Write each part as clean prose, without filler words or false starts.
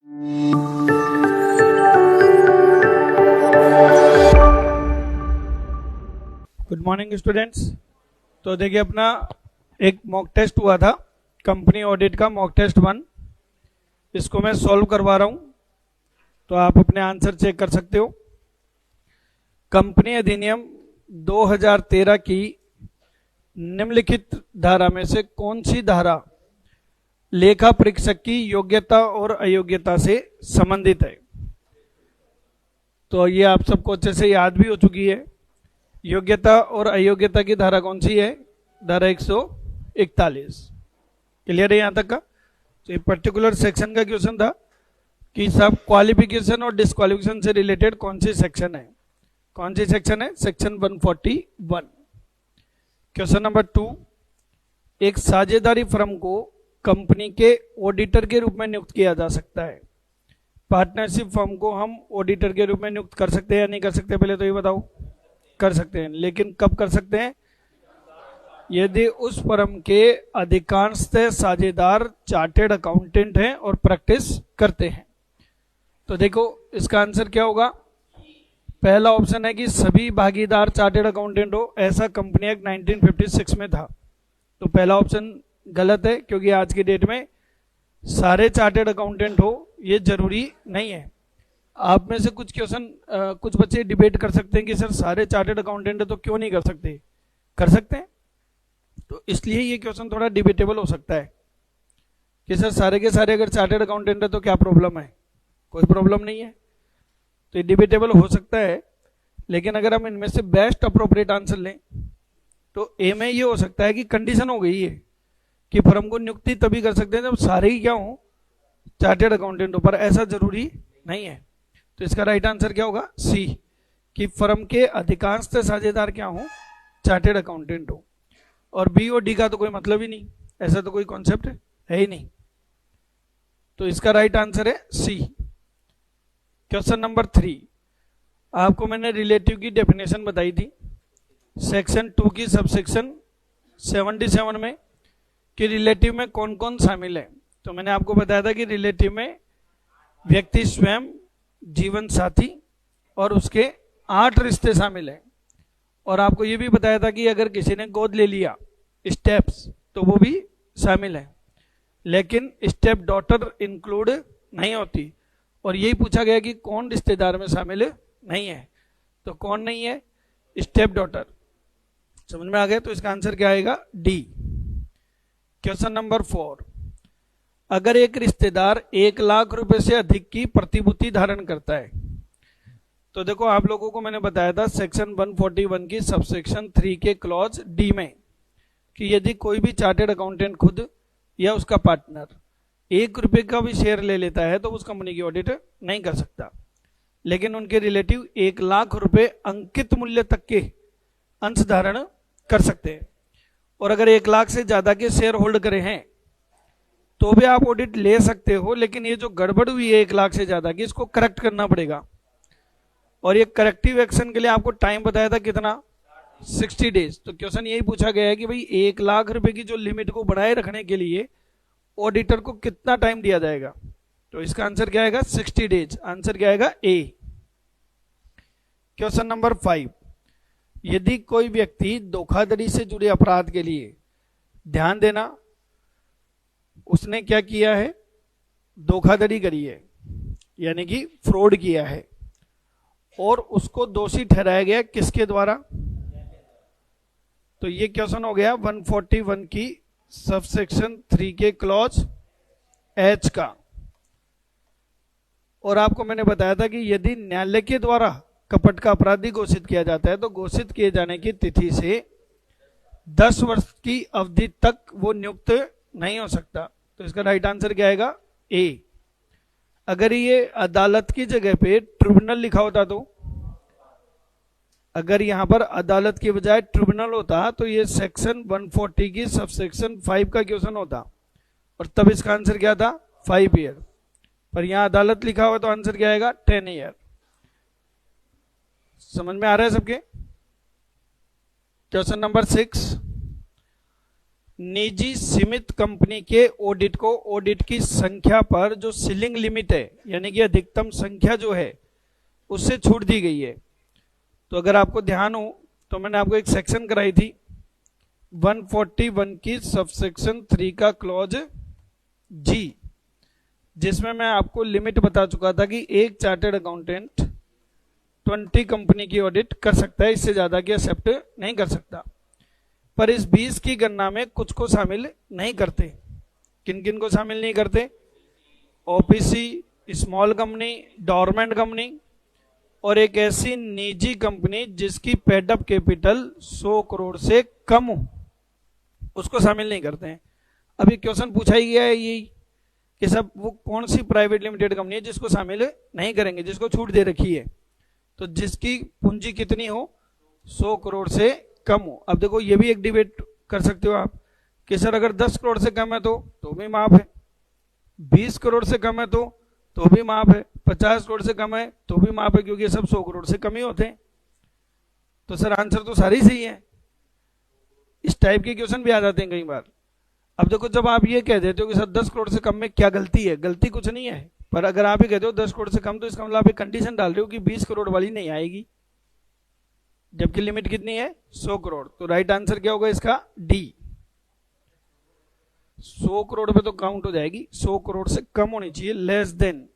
Good morning students. तो देखिए, अपना एक मॉक टेस्ट हुआ था, कंपनी ऑडिट का मॉक टेस्ट 1। इसको मैं सॉल्व करवा रहा हूं, तो आप अपने आंसर चेक कर सकते हो। कंपनी अधिनियम 2013 की निम्नलिखित धारा में से कौन सी धारा लेखा परीक्षक की योग्यता और अयोग्यता से संबंधित है? तो ये आप सबको अच्छे से याद भी हो चुकी है। योग्यता और अयोग्यता की धारा कौन सी है? धारा 141। क्लियर है यहां तक का? तो ये पर्टिकुलर सेक्शन का क्वेश्चन था कि सब क्वालिफिकेशन और डिस्क्वालिफिकेशन से रिलेटेड कौन सी सेक्शन है। कौन सी सेक्शन है? सेक्शन 141। क्वेश्चन नंबर 2, एक साझेदारी फर्म को कंपनी के ऑडिटर के रूप में नियुक्त किया जा सकता है। पार्टनरशिप फर्म को हम ऑडिटर के रूप में नियुक्त कर सकते हैं या नहीं कर सकते? पहले तो ये बताओ। कर सकते हैं, लेकिन कब कर सकते हैं? यदि उस फर्म के अधिकांशतः साझेदार चार्टेड अकाउंटेंट हैं और प्रैक्टिस करते हैं। तो देखो इसका आंसर क्या होगा। पहला ऑप्शन है कि सभी भागीदार चार्टेड अकाउंटेंट हो, ऐसा कंपनी एक्ट 1956 में था। तो पहला ऑप्शन गलत है, क्योंकि आज की डेट में सारे चार्टेड अकाउंटेंट हो ये जरूरी नहीं है। आप में से कुछ क्वेश्चन कुछ बच्चे डिबेट कर सकते हैं कि सर सारे चार्टेड अकाउंटेंट है तो क्यों नहीं कर सकते? कर सकते हैं। तो इसलिए ये क्वेश्चन थोड़ा डिबेटेबल हो सकता है कि सर सारे के सारे अगर चार्टेड अकाउंटेंट है तो क्या प्रॉब्लम है? कोई प्रॉब्लम नहीं है। तो ये डिबेटेबल हो सकता है, लेकिन अगर हम इनमें से बेस्ट अप्रोप्रिएट आंसर लें तो ए में ये हो सकता है कि कंडीशन हो गई है कि फर्म को नियुक्ति तभी कर सकते हैं जब सारे ही क्या हो? चार्टेड अकाउंटेंट हो। पर ऐसा जरूरी नहीं है। तो इसका राइट आंसर क्या होगा? सी, कि फर्म के अधिकांशतः साझेदार क्या हो? चार्टेड अकाउंटेंट हो। और बी और डी का तो कोई मतलब ही नहीं, ऐसा तो कोई कॉन्सेप्ट है ही नहीं। तो इसका राइट आंसर है सी। क्वेश्चन नंबर 3, आपको मैंने रिलेटिव की डेफिनेशन बताई थी सेक्शन 2 की सबसेक्शन 77 में कि रिलेटिव में कौन कौन शामिल है। तो मैंने आपको बताया था कि रिलेटिव में व्यक्ति स्वयं, जीवन साथी और उसके 8 रिश्ते शामिल हैं। और आपको ये भी बताया था कि अगर किसी ने गोद ले लिया, स्टेप्स, तो वो भी शामिल है, लेकिन स्टेप डॉटर इंक्लूड नहीं होती। और यही पूछा गया कि कौन रिश्तेदार में शामिल नहीं है। तो कौन नहीं है? Step daughter. समझ में आ गया? तो इसका आंसर क्या आएगा? डी। क्वेश्चन नंबर 4, अगर एक रिश्तेदार 1 लाख रुपए से अधिक की प्रतिभूति धारण करता है। तो देखो, आप लोगों को मैंने बताया था सेक्शन 141 की सबसेक्शन 3 के क्लॉज डी में कि यदि कोई भी चार्टेड अकाउंटेंट खुद या उसका पार्टनर 1 रुपए का भी शेयर ले लेता है तो उस कंपनी की ऑडिट नहीं कर सकता, लेकिन उनके रिलेटिव 1 लाख रुपए अंकित मूल्य तक के अंश धारण कर सकते हैं। और अगर 1 लाख से ज्यादा के शेयर होल्ड करे हैं तो भी आप ऑडिट ले सकते हो, लेकिन ये जो गड़बड़ हुई है 1 लाख से ज्यादा की, इसको करेक्ट करना पड़ेगा। और ये करेक्टिव एक्शन के लिए आपको टाइम बताया था कितना? 60 डेज। तो क्वेश्चन यही पूछा गया है कि भाई 1 लाख रुपए की जो लिमिट को बढ़ाए रखने के लिए ऑडिटर को कितना टाइम दिया जाएगा? तो इसका आंसर क्या आएगा? 60 डेज। आंसर क्या आएगा? ए। क्वेश्चन नंबर 5, यदि कोई व्यक्ति धोखाधड़ी से जुड़े अपराध के लिए, ध्यान देना, उसने क्या किया है? धोखाधड़ी करी है, यानी कि फ्रॉड किया है, और उसको दोषी ठहराया गया किसके द्वारा? तो ये क्वेश्चन हो गया 141 की सबसेक्शन 3 के क्लॉज एच का। और आपको मैंने बताया था कि यदि न्यायालय के द्वारा कपट का अपराधी घोषित किया जाता है तो घोषित किए जाने की तिथि से 10 वर्ष की अवधि तक वो नियुक्त नहीं हो सकता। तो इसका राइट आंसर क्या आएगा? ए। अगर ये अदालत की जगह पे ट्रिब्यूनल लिखा होता तो, अगर यहां पर अदालत की बजाय ट्रिब्यूनल होता तो ये सेक्शन 140 की सबसेक्शन 5 का क्वेश्चन होता, और तब इसका आंसर क्या था? 5 ईयर। पर यहां अदालत लिखा हुआ तो आंसर क्या आएगा? 10 ईयर। समझ में आ रहा है सबके? क्वेश्चन नंबर 6, निजी सीमित कंपनी के ऑडिट को ऑडिट की संख्या पर जो सीलिंग लिमिट है यानी कि अधिकतम संख्या जो है उससे छूट दी गई है। तो अगर आपको ध्यान हो तो मैंने आपको एक सेक्शन कराई थी 141 की सबसेक्शन 3 का क्लॉज जी, जिसमें मैं आपको लिमिट बता चुका था कि एक चार्टर्ड अकाउंटेंट 20 कंपनी की ऑडिट कर सकता है, इससे ज्यादा की एक्सेप्ट नहीं कर सकता। पर इस 20 की गणना में कुछ को शामिल नहीं करते। किन किन को शामिल नहीं करते? OPC, small company, dormant company और एक ऐसी निजी कंपनी जिसकी पेडअप कैपिटल 100 करोड़ से कम हो, उसको शामिल नहीं करते हैं। अभी क्वेश्चन पूछा ही गया है यही कि सब वो कौन सी प्राइवेट लिमिटेड कंपनी है जिसको शामिल नहीं करेंगे, जिसको छूट दे रखी है। तो जिसकी पूंजी कितनी हो? 100 करोड़ से कम हो। अब देखो ये भी एक डिबेट कर सकते हो आप कि सर अगर 10 करोड़ से कम है तो भी माफ है, 20 करोड़ से कम है तो भी माफ है, 50 करोड़ से कम है तो भी माफ है, क्योंकि ये सब 100 करोड़ से कम ही होते हैं। तो सर आंसर तो सारी सही है। इस टाइप के क्वेश्चन भी आ जाते हैं कई बार। अब देखो जब आप ये कह देते हो कि सर 10 करोड़ से कम में क्या गलती है, गलती कुछ नहीं है, पर अगर आप ये कहते हो 10 करोड़ से कम तो इसका मतलब आप एक कंडीशन डाल रहे हो कि 20 करोड़ वाली नहीं आएगी, जबकि लिमिट कितनी है? 100 करोड़। तो राइट आंसर क्या होगा इसका? डी। 100 करोड़ पे तो काउंट हो जाएगी, 100 करोड़ से कम होनी चाहिए, लेस देन।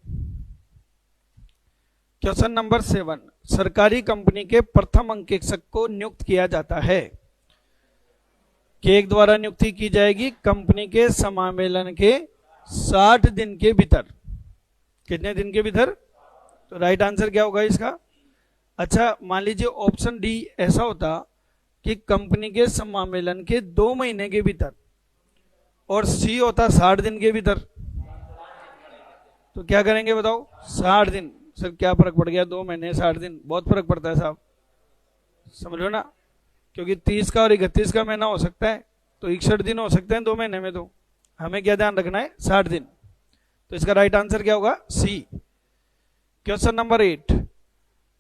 क्वेश्चन नंबर 7, सरकारी कंपनी के प्रथम अंकेक्षक को नियुक्त किया जाता है। केक द्वारा नियुक्ति की जाएगी कंपनी के समामेलन के 60 दिन के भीतर। कितने दिन के भीतर? तो राइट आंसर क्या होगा इसका? अच्छा मान लीजिए ऑप्शन डी ऐसा होता कि कंपनी के समामेलन के 2 महीने के भीतर, और सी होता 60 दिन के भीतर। तो क्या करेंगे बताओ? 60 दिन। सर क्या फर्क पड़ गया? 2 महीने 60 दिन, बहुत फर्क पड़ता है साहब, समझ लो ना, क्योंकि 30 का और 31 का महीना हो सकता है, तो 61 दिन हो सकते हैं 2 महीने में। तो हमें क्या ध्यान रखना है? 60 दिन। तो इसका राइट आंसर क्या होगा? सी। क्वेश्चन नंबर 8,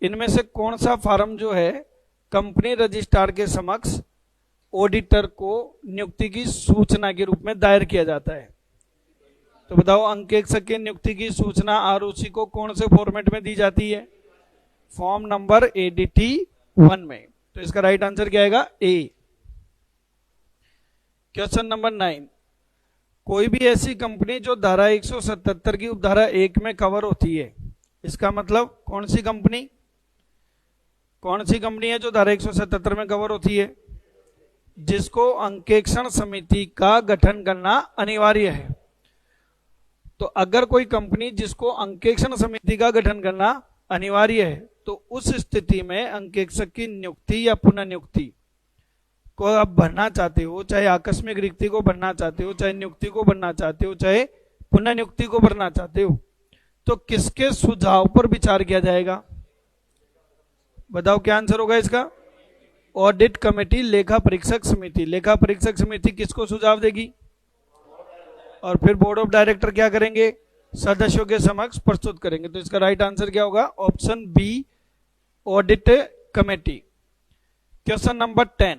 इनमें से कौन सा फॉर्म जो है कंपनी रजिस्ट्रार के समक्ष ऑडिटर को नियुक्ति की सूचना के रूप में दायर किया जाता है? तो बताओ, अंकेक्षक की नियुक्ति की सूचना आरओसी को कौन से फॉर्मेट में दी जाती है? फॉर्म नंबर एडीटी 1 में। तो इसका राइट आंसर क्या आएगा? ए। क्वेश्चन नंबर 9, कोई भी ऐसी कंपनी जो धारा 177 की उपधारा 1 में कवर होती है, इसका मतलब कौन सी कंपनी? कौन सी कंपनी है जो धारा 177 में कवर होती है? जिसको अंकेक्षण समिति का गठन करना अनिवार्य है। तो अगर कोई कंपनी जिसको अंकेक्षण समिति का गठन करना अनिवार्य है, तो उस स्थिति में अंकेक्षक की नियुक्ति या पुनः नियुक्ति को आप भरना चाहते हो, चाहे आकस्मिक रिक्ति को भरना चाहते हो, चाहे नियुक्ति को भरना चाहते हो, चाहे पुनः नियुक्ति को भरना चाहते हो, तो किसके सुझाव पर विचार किया जाएगा? बताओ क्या आंसर होगा इसका? ऑडिट कमेटी, लेखा परीक्षक समिति। लेखा परीक्षक समिति किसको सुझाव देगी? और फिर बोर्ड ऑफ डायरेक्टर क्या करेंगे? सदस्यों के समक्ष प्रस्तुत करेंगे। तो इसका राइट आंसर क्या होगा? Option B, audit committee. Question number 10,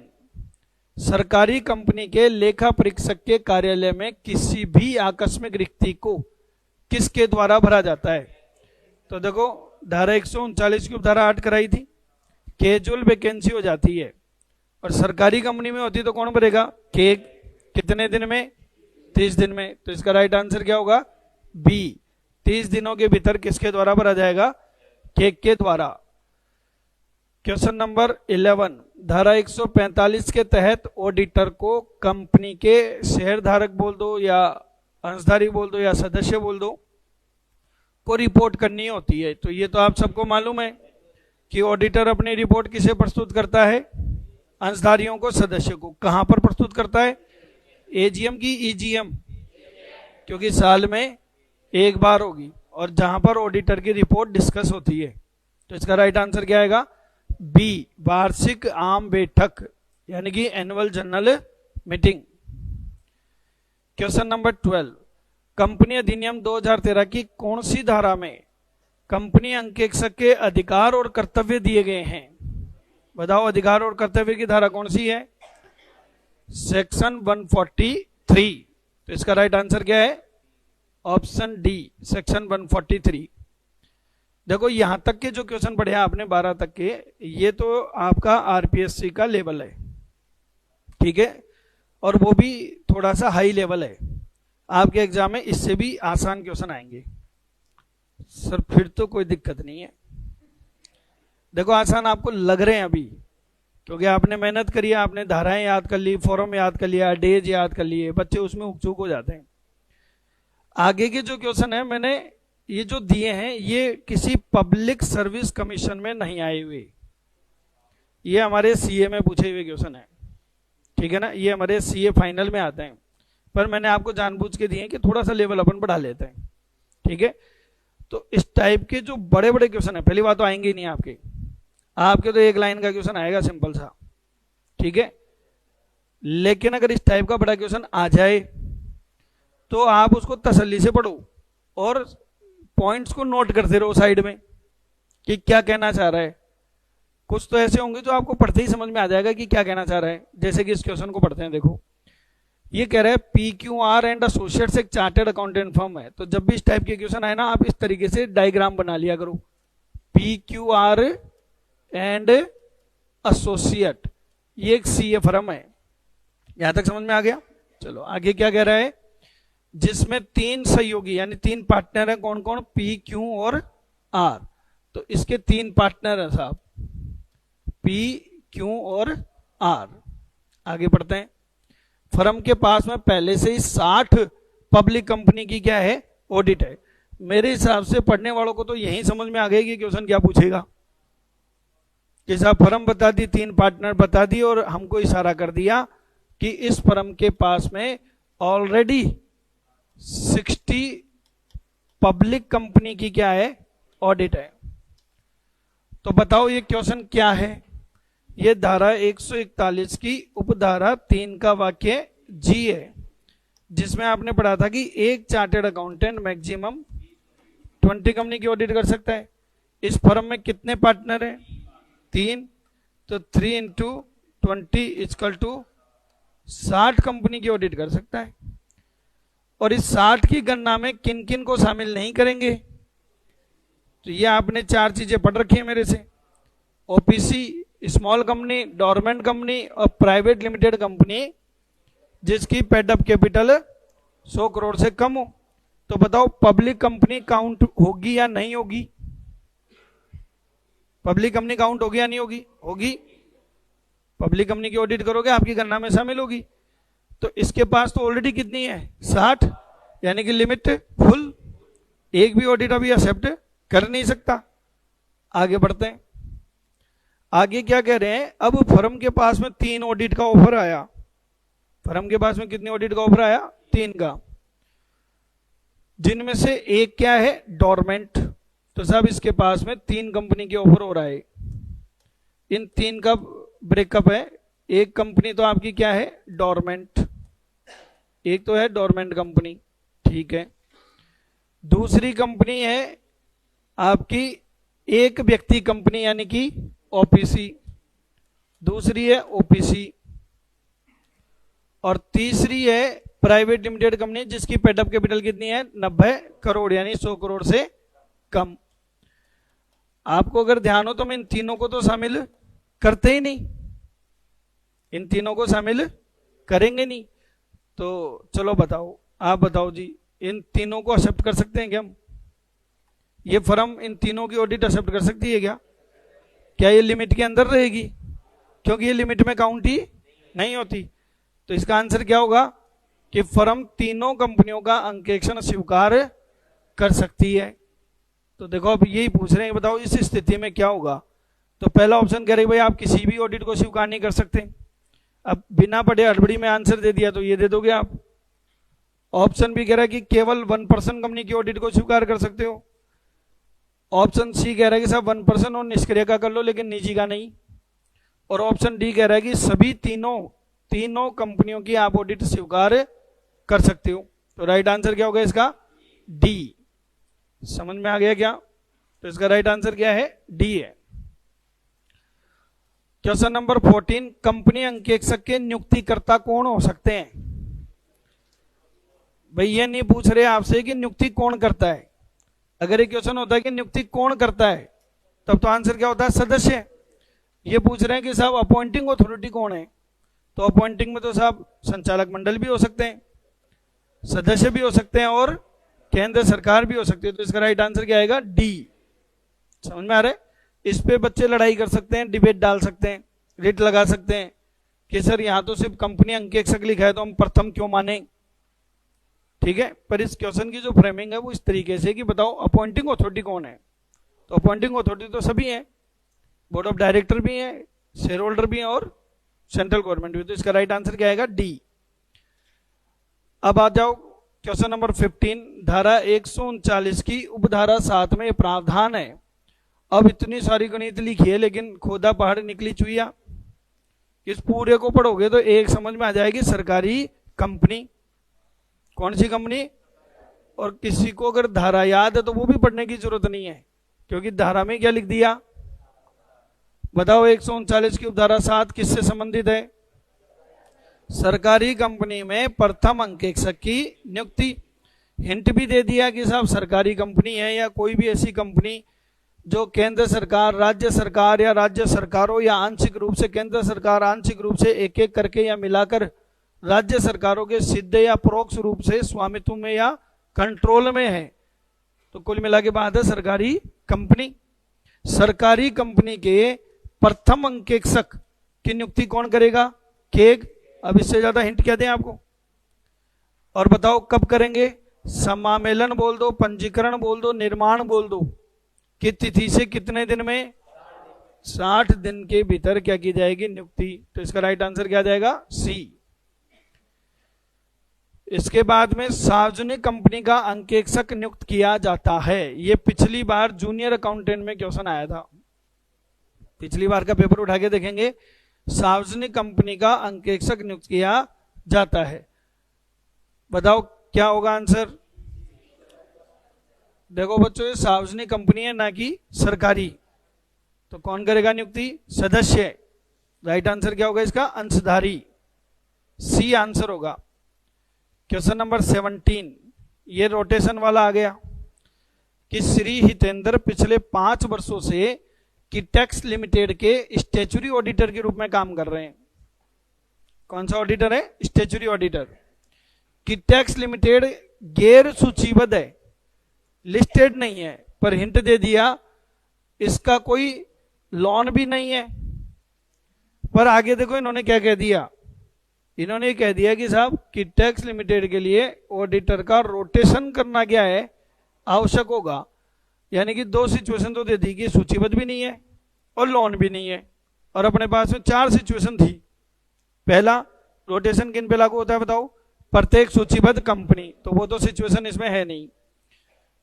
सरकारी कंपनी के लेखा परीक्षक के कार्यालय में किसी भी आकस्मिक रिक्ति को किसके द्वारा भरा जाता है? तो देखो धारा 139 की उपधारा 8 कराई थी, कैजुअल वैकेंसी हो जाती है, और सरकारी कंपनी में होती तो कौन भरेगा? केक। कितने दिन में? 30 दिन में। तो इसका राइट आंसर क्या होगा? बी, 30 दिनों के भीतर किसके द्वारा भरा जाएगा? केक के द्वारा। क्वेश्चन नंबर 11, धारा 145 के तहत ऑडिटर को कंपनी के शेयरधारक बोल दो या अंशधारी बोल दो या सदस्य बोल दो, को रिपोर्ट करनी होती है। तो ये तो आप सबको मालूम है कि ऑडिटर अपनी रिपोर्ट किसे प्रस्तुत करता है? अंशधारियों को, सदस्य को। कहां पर प्रस्तुत करता है? एजीएम की ईजीएम, क्योंकि साल में एक बार होगी, और जहां पर ऑडिटर की रिपोर्ट डिस्कस होती है। तो इसका राइट आंसर क्या आएगा? बी, वार्षिक आम बैठक, यानी कि annual general meeting. Question number 12, company अधिनियम 2013 की कौन सी धारा में कंपनी अंकेक्षक के अधिकार और कर्तव्य दिए गए हैं? बताओ, अधिकार और कर्तव्य की धारा कौन सी है? सेक्शन 143। तो इसका राइट आंसर क्या है? Option D, section 143। देखो यहां तक के जो क्वेश्चन पढ़े आपने 12 तक के, ये तो आपका आरपीएससी का लेवल है, ठीक है, और वो भी थोड़ा सा हाई लेवल है। आपके एग्जाम में इससे भी आसान क्वेश्चन आएंगे। सर फिर तो कोई दिक्कत नहीं है। देखो आसान आपको लग रहे हैं अभी, क्योंकि आपने मेहनत करी है, आपने धाराएं याद कर ली, फॉर्म याद कर लिया, डेज याद कर लिए, बच्चे उसमें उकचूक हो जाते हैं। आगे के जो क्वेश्चन है मैंने ये जो दिए हैं, ये किसी पब्लिक सर्विस कमीशन में नहीं आए हुए, ये हमारे सीए में पूछे हुए क्वेश्चन है, ठीक है ना, ये हमारे सीए फाइनल में आते हैं, पर मैंने आपको जानबूझ के दिए हैं कि थोड़ा सा लेवल अपन बढ़ा लेते हैं, ठीक है। तो इस टाइप के जो बड़े बड़े क्वेश्चन है, पहली बात तो आएंगे ही नहीं आपके तो एक लाइन का क्वेश्चन आएगा सिंपल सा, ठीक है, लेकिन अगर इस टाइप का बड़ा क्वेश्चन आ जाए तो आप उसको तसल्ली से पढ़ो और पॉइंट्स को नोट करते रहो साइड में कि क्या कहना चाह रहा है। कुछ तो ऐसे होंगे जो आपको पढ़ते ही समझ में आ जाएगा कि क्या कहना चाह रहा है। जैसे कि इस क्वेश्चन को पढ़ते हैं, देखो ये कह रहा है PQR एंड एसोसिएट्स एक चार्टर्ड अकाउंटेंट फर्म है। तो जब भी इस टाइप के क्वेश्चन आए ना, आप इस तरीके से डायग्राम बना लिया करो, PQR एंड एसोसिएट, ये एक सीए फर्म है। यहां तक समझ में आ गया? चलो आगे क्या कह रहा है, जिसमें 3 सहयोगी यानी 3 पार्टनर हैं, कौन कौन? P, Q और R। तो इसके 3 पार्टनर हैं साहब, P, Q और R। आगे बढ़ते हैं। फर्म के पास में पहले से ही 60 पब्लिक कंपनी की क्या है? ऑडिट है। मेरे हिसाब से पढ़ने वालों को तो यही समझ में आ गया कि क्वेश्चन क्या पूछेगा। कि साहब फर्म बता दी, 3 पार्टनर बता दी, और हमको इशारा कर दिया कि इस फर्म के पास में ऑलरेडी 60 पब्लिक कंपनी की क्या है? ऑडिट है। तो बताओ ये क्वेश्चन क्या है? ये धारा 141 की उपधारा 3 का वाक्य जी है, जिसमें आपने पढ़ा था कि एक चार्टर्ड अकाउंटेंट मैक्सिमम 20 कंपनी की ऑडिट कर सकता है। इस फर्म में कितने पार्टनर हैं? 3। तो 3 इंटू 20 = 60 कंपनी की ऑडिट कर सकता है। और इस 60 की गणना में किन किन को शामिल नहीं करेंगे? तो ये आपने 4 चीजें पढ़ रखी है मेरे से, OPC, small company, dormant company और प्राइवेट लिमिटेड कंपनी जिसकी पेड अप कैपिटल 100 करोड़ से कम हो। तो बताओ पब्लिक कंपनी काउंट होगी या नहीं होगी? पब्लिक कंपनी काउंट होगी या नहीं होगी? होगी। पब्लिक कंपनी की ऑडिट करोगे, आपकी गणना में शामिल होगी। तो इसके पास तो ऑलरेडी कितनी है? 60, यानी कि लिमिट फुल, एक भी ऑडिट अभी एक्सेप्ट कर नहीं सकता। आगे बढ़ते हैं। आगे क्या कह रहे हैं, अब फर्म के पास में 3 ऑडिट का ऑफर आया। फर्म के पास में कितने ऑडिट का ऑफर आया? 3 का, जिनमें से एक क्या है? डोरमेंट। तो साहब इसके पास में 3 कंपनी के ऑफर हो रहा है। इन 3 का ब्रेकअप है। एक कंपनी तो आपकी क्या है? डोरमेंट, एक तो है डोरमेंट कंपनी, ठीक है। दूसरी कंपनी है आपकी एक व्यक्ति कंपनी यानी कि ओपीसी, दूसरी है ओपीसी, और तीसरी है प्राइवेट लिमिटेड कंपनी जिसकी पेडअप कैपिटल कितनी है? 90 करोड़, यानी 100 करोड़ से कम। आपको अगर ध्यान हो तो मैं इन तीनों को तो शामिल करते ही नहीं, इन तीनों को शामिल करेंगे नहीं। तो चलो बताओ, आप बताओ जी, इन तीनों को एक्सेप्ट कर सकते हैं क्या हम? ये फर्म इन तीनों की ऑडिट एक्सेप्ट कर सकती है क्या? क्या ये लिमिट के अंदर रहेगी? क्योंकि ये लिमिट में काउंट ही नहीं होती। तो इसका आंसर क्या होगा कि फर्म तीनों कंपनियों का अंकेक्षण स्वीकार कर सकती है। तो देखो अब यही पूछ रहे हैं, बताओ इस स्थिति में क्या होगा। तो पहला ऑप्शन कह रही भाई आप किसी भी ऑडिट को स्वीकार नहीं कर सकते। अब बिना पढ़े हड़बड़ी में आंसर दे दिया तो ये दे दोगे आप। ऑप्शन बी कह रहा है कि केवल 1% कंपनी की ऑडिट को स्वीकार कर सकते हो। ऑप्शन सी कह रहा है कि साहब 1% और निष्क्रिय का कर लो लेकिन निजी का नहीं। और ऑप्शन डी कह रहा है कि सभी तीनों कंपनियों की आप ऑडिट स्वीकार कर सकते हो। तो राइट आंसर क्या होगा इसका? डी। समझ में आ गया क्या? तो इसका राइट आंसर क्या है? डी है। क्वेश्चन नंबर 14, कंपनी अंकेक्षक के नियुक्तिकर्ता कौन हो सकते हैं? भाई ये नहीं पूछ रहे आपसे कि नियुक्ति कौन करता है। अगर ये क्वेश्चन होता है कि नियुक्ति कौन करता है तब तो आंसर क्या होता है? सदस्य। ये पूछ रहे हैं कि साहब अपॉइंटिंग अथॉरिटी कौन है, तो अपॉइंटिंग में तो साहब संचालक मंडल भी हो सकते हैं, सदस्य भी हो सकते हैं और केंद्र सरकार भी हो सकती है। तो इसका राइट आंसर क्या आएगा? डी। समझ में आ रहा है? इस पे बच्चे लड़ाई कर सकते हैं, डिबेट डाल सकते हैं, रिट लगा सकते हैं कि सर यहां तो सिर्फ कंपनी अंकेक्षक लिखा है तो हम प्रथम क्यों माने। ठीक है, पर इस क्वेश्चन की जो फ्रेमिंग है वो इस तरीके से कि बताओ अपॉइंटिंग अथॉरिटी कौन है। तो अपॉइंटिंग अथॉरिटी तो सभी है, बोर्ड ऑफ डायरेक्टर भी है, शेयर होल्डर भी है और सेंट्रल गवर्नमेंट भी। तो इसका राइट आंसर क्या आएगा? डी। अब आ जाओ क्वेश्चन नंबर 15, धारा 139 की उपधारा 7 में प्रावधान है। अब इतनी सारी गणित लिखी है लेकिन खोदा पहाड़ निकली चुईया। इस पूरे को पढ़ोगे तो एक समझ में आ जाएगी, सरकारी कंपनी। कौन सी कंपनी? और किसी को अगर धारा याद है तो वो भी पढ़ने की जरूरत नहीं है, क्योंकि धारा में क्या लिख दिया? बताओ 139 की उपधारा 7 किससे संबंधित है? सरकारी कंपनी में प्रथम अंकेक्षक की नियुक्ति। हिंट भी दे दिया कि साहब सरकारी कंपनी है या कोई भी ऐसी कंपनी जो केंद्र सरकार, राज्य सरकार या राज्य सरकारों या आंशिक रूप से केंद्र सरकार, आंशिक रूप से एक एक करके या मिलाकर राज्य सरकारों के सीधे या परोक्ष रूप से स्वामित्व में या कंट्रोल में है, तो कुल मिला के बाद है सरकारी कंपनी। सरकारी कंपनी के प्रथम अंकेक्षक की नियुक्ति कौन करेगा? केग। अब इससे ज्यादा हिंट क्या दें आपको? और बताओ कब करेंगे? समामेलन बोल दो, पंजीकरण बोल दो, निर्माण बोल दो। कि तिथि से कितने दिन में? 60 दिन के भीतर क्या की जाएगी? नियुक्ति। तो इसका राइट आंसर क्या जाएगा? सी। इसके बाद में सार्वजनिक कंपनी का अंकेक्षक नियुक्त किया जाता है। ये पिछली बार जूनियर अकाउंटेंट में क्वेश्चन आया था, पिछली बार का पेपर उठा के देखेंगे। सार्वजनिक कंपनी का अंकेक्षक नियुक्त किया जाता है। बताओ क्या होगा आंसर? देखो बच्चों, ये सार्वजनिक कंपनी है ना कि सरकारी, तो कौन करेगा नियुक्ति? सदस्य। राइट आंसर क्या होगा इसका? अंशधारी। सी आंसर होगा। क्वेश्चन नंबर 17, ये रोटेशन वाला आ गया कि श्री हितेंद्र पिछले 5 वर्षों से किटेक्स लिमिटेड के स्टैच्यूटरी ऑडिटर के रूप में काम कर रहे हैं। कौन सा ऑडिटर है? Statutory auditor. किटेक्स लिमिटेड गैर सूचीबद्ध है, लिस्टेड नहीं है, पर हिंट दे दिया इसका कोई लोन भी नहीं है। पर आगे देखो इन्होंने क्या कह दिया, इन्होंने कह दिया कि साहब किटेक्स लिमिटेड के लिए ऑडिटर का रोटेशन करना क्या है? आवश्यक होगा। यानी कि 2 सिचुएशन तो दे दी कि सूचीबद्ध भी नहीं है और लोन भी नहीं है, और अपने पास में 4 सिचुएशन थी। पहला, रोटेशन किन पे लागू होता है बताओ? प्रत्येक सूचीबद्ध कंपनी, तो वो तो सिचुएशन इसमें है नहीं।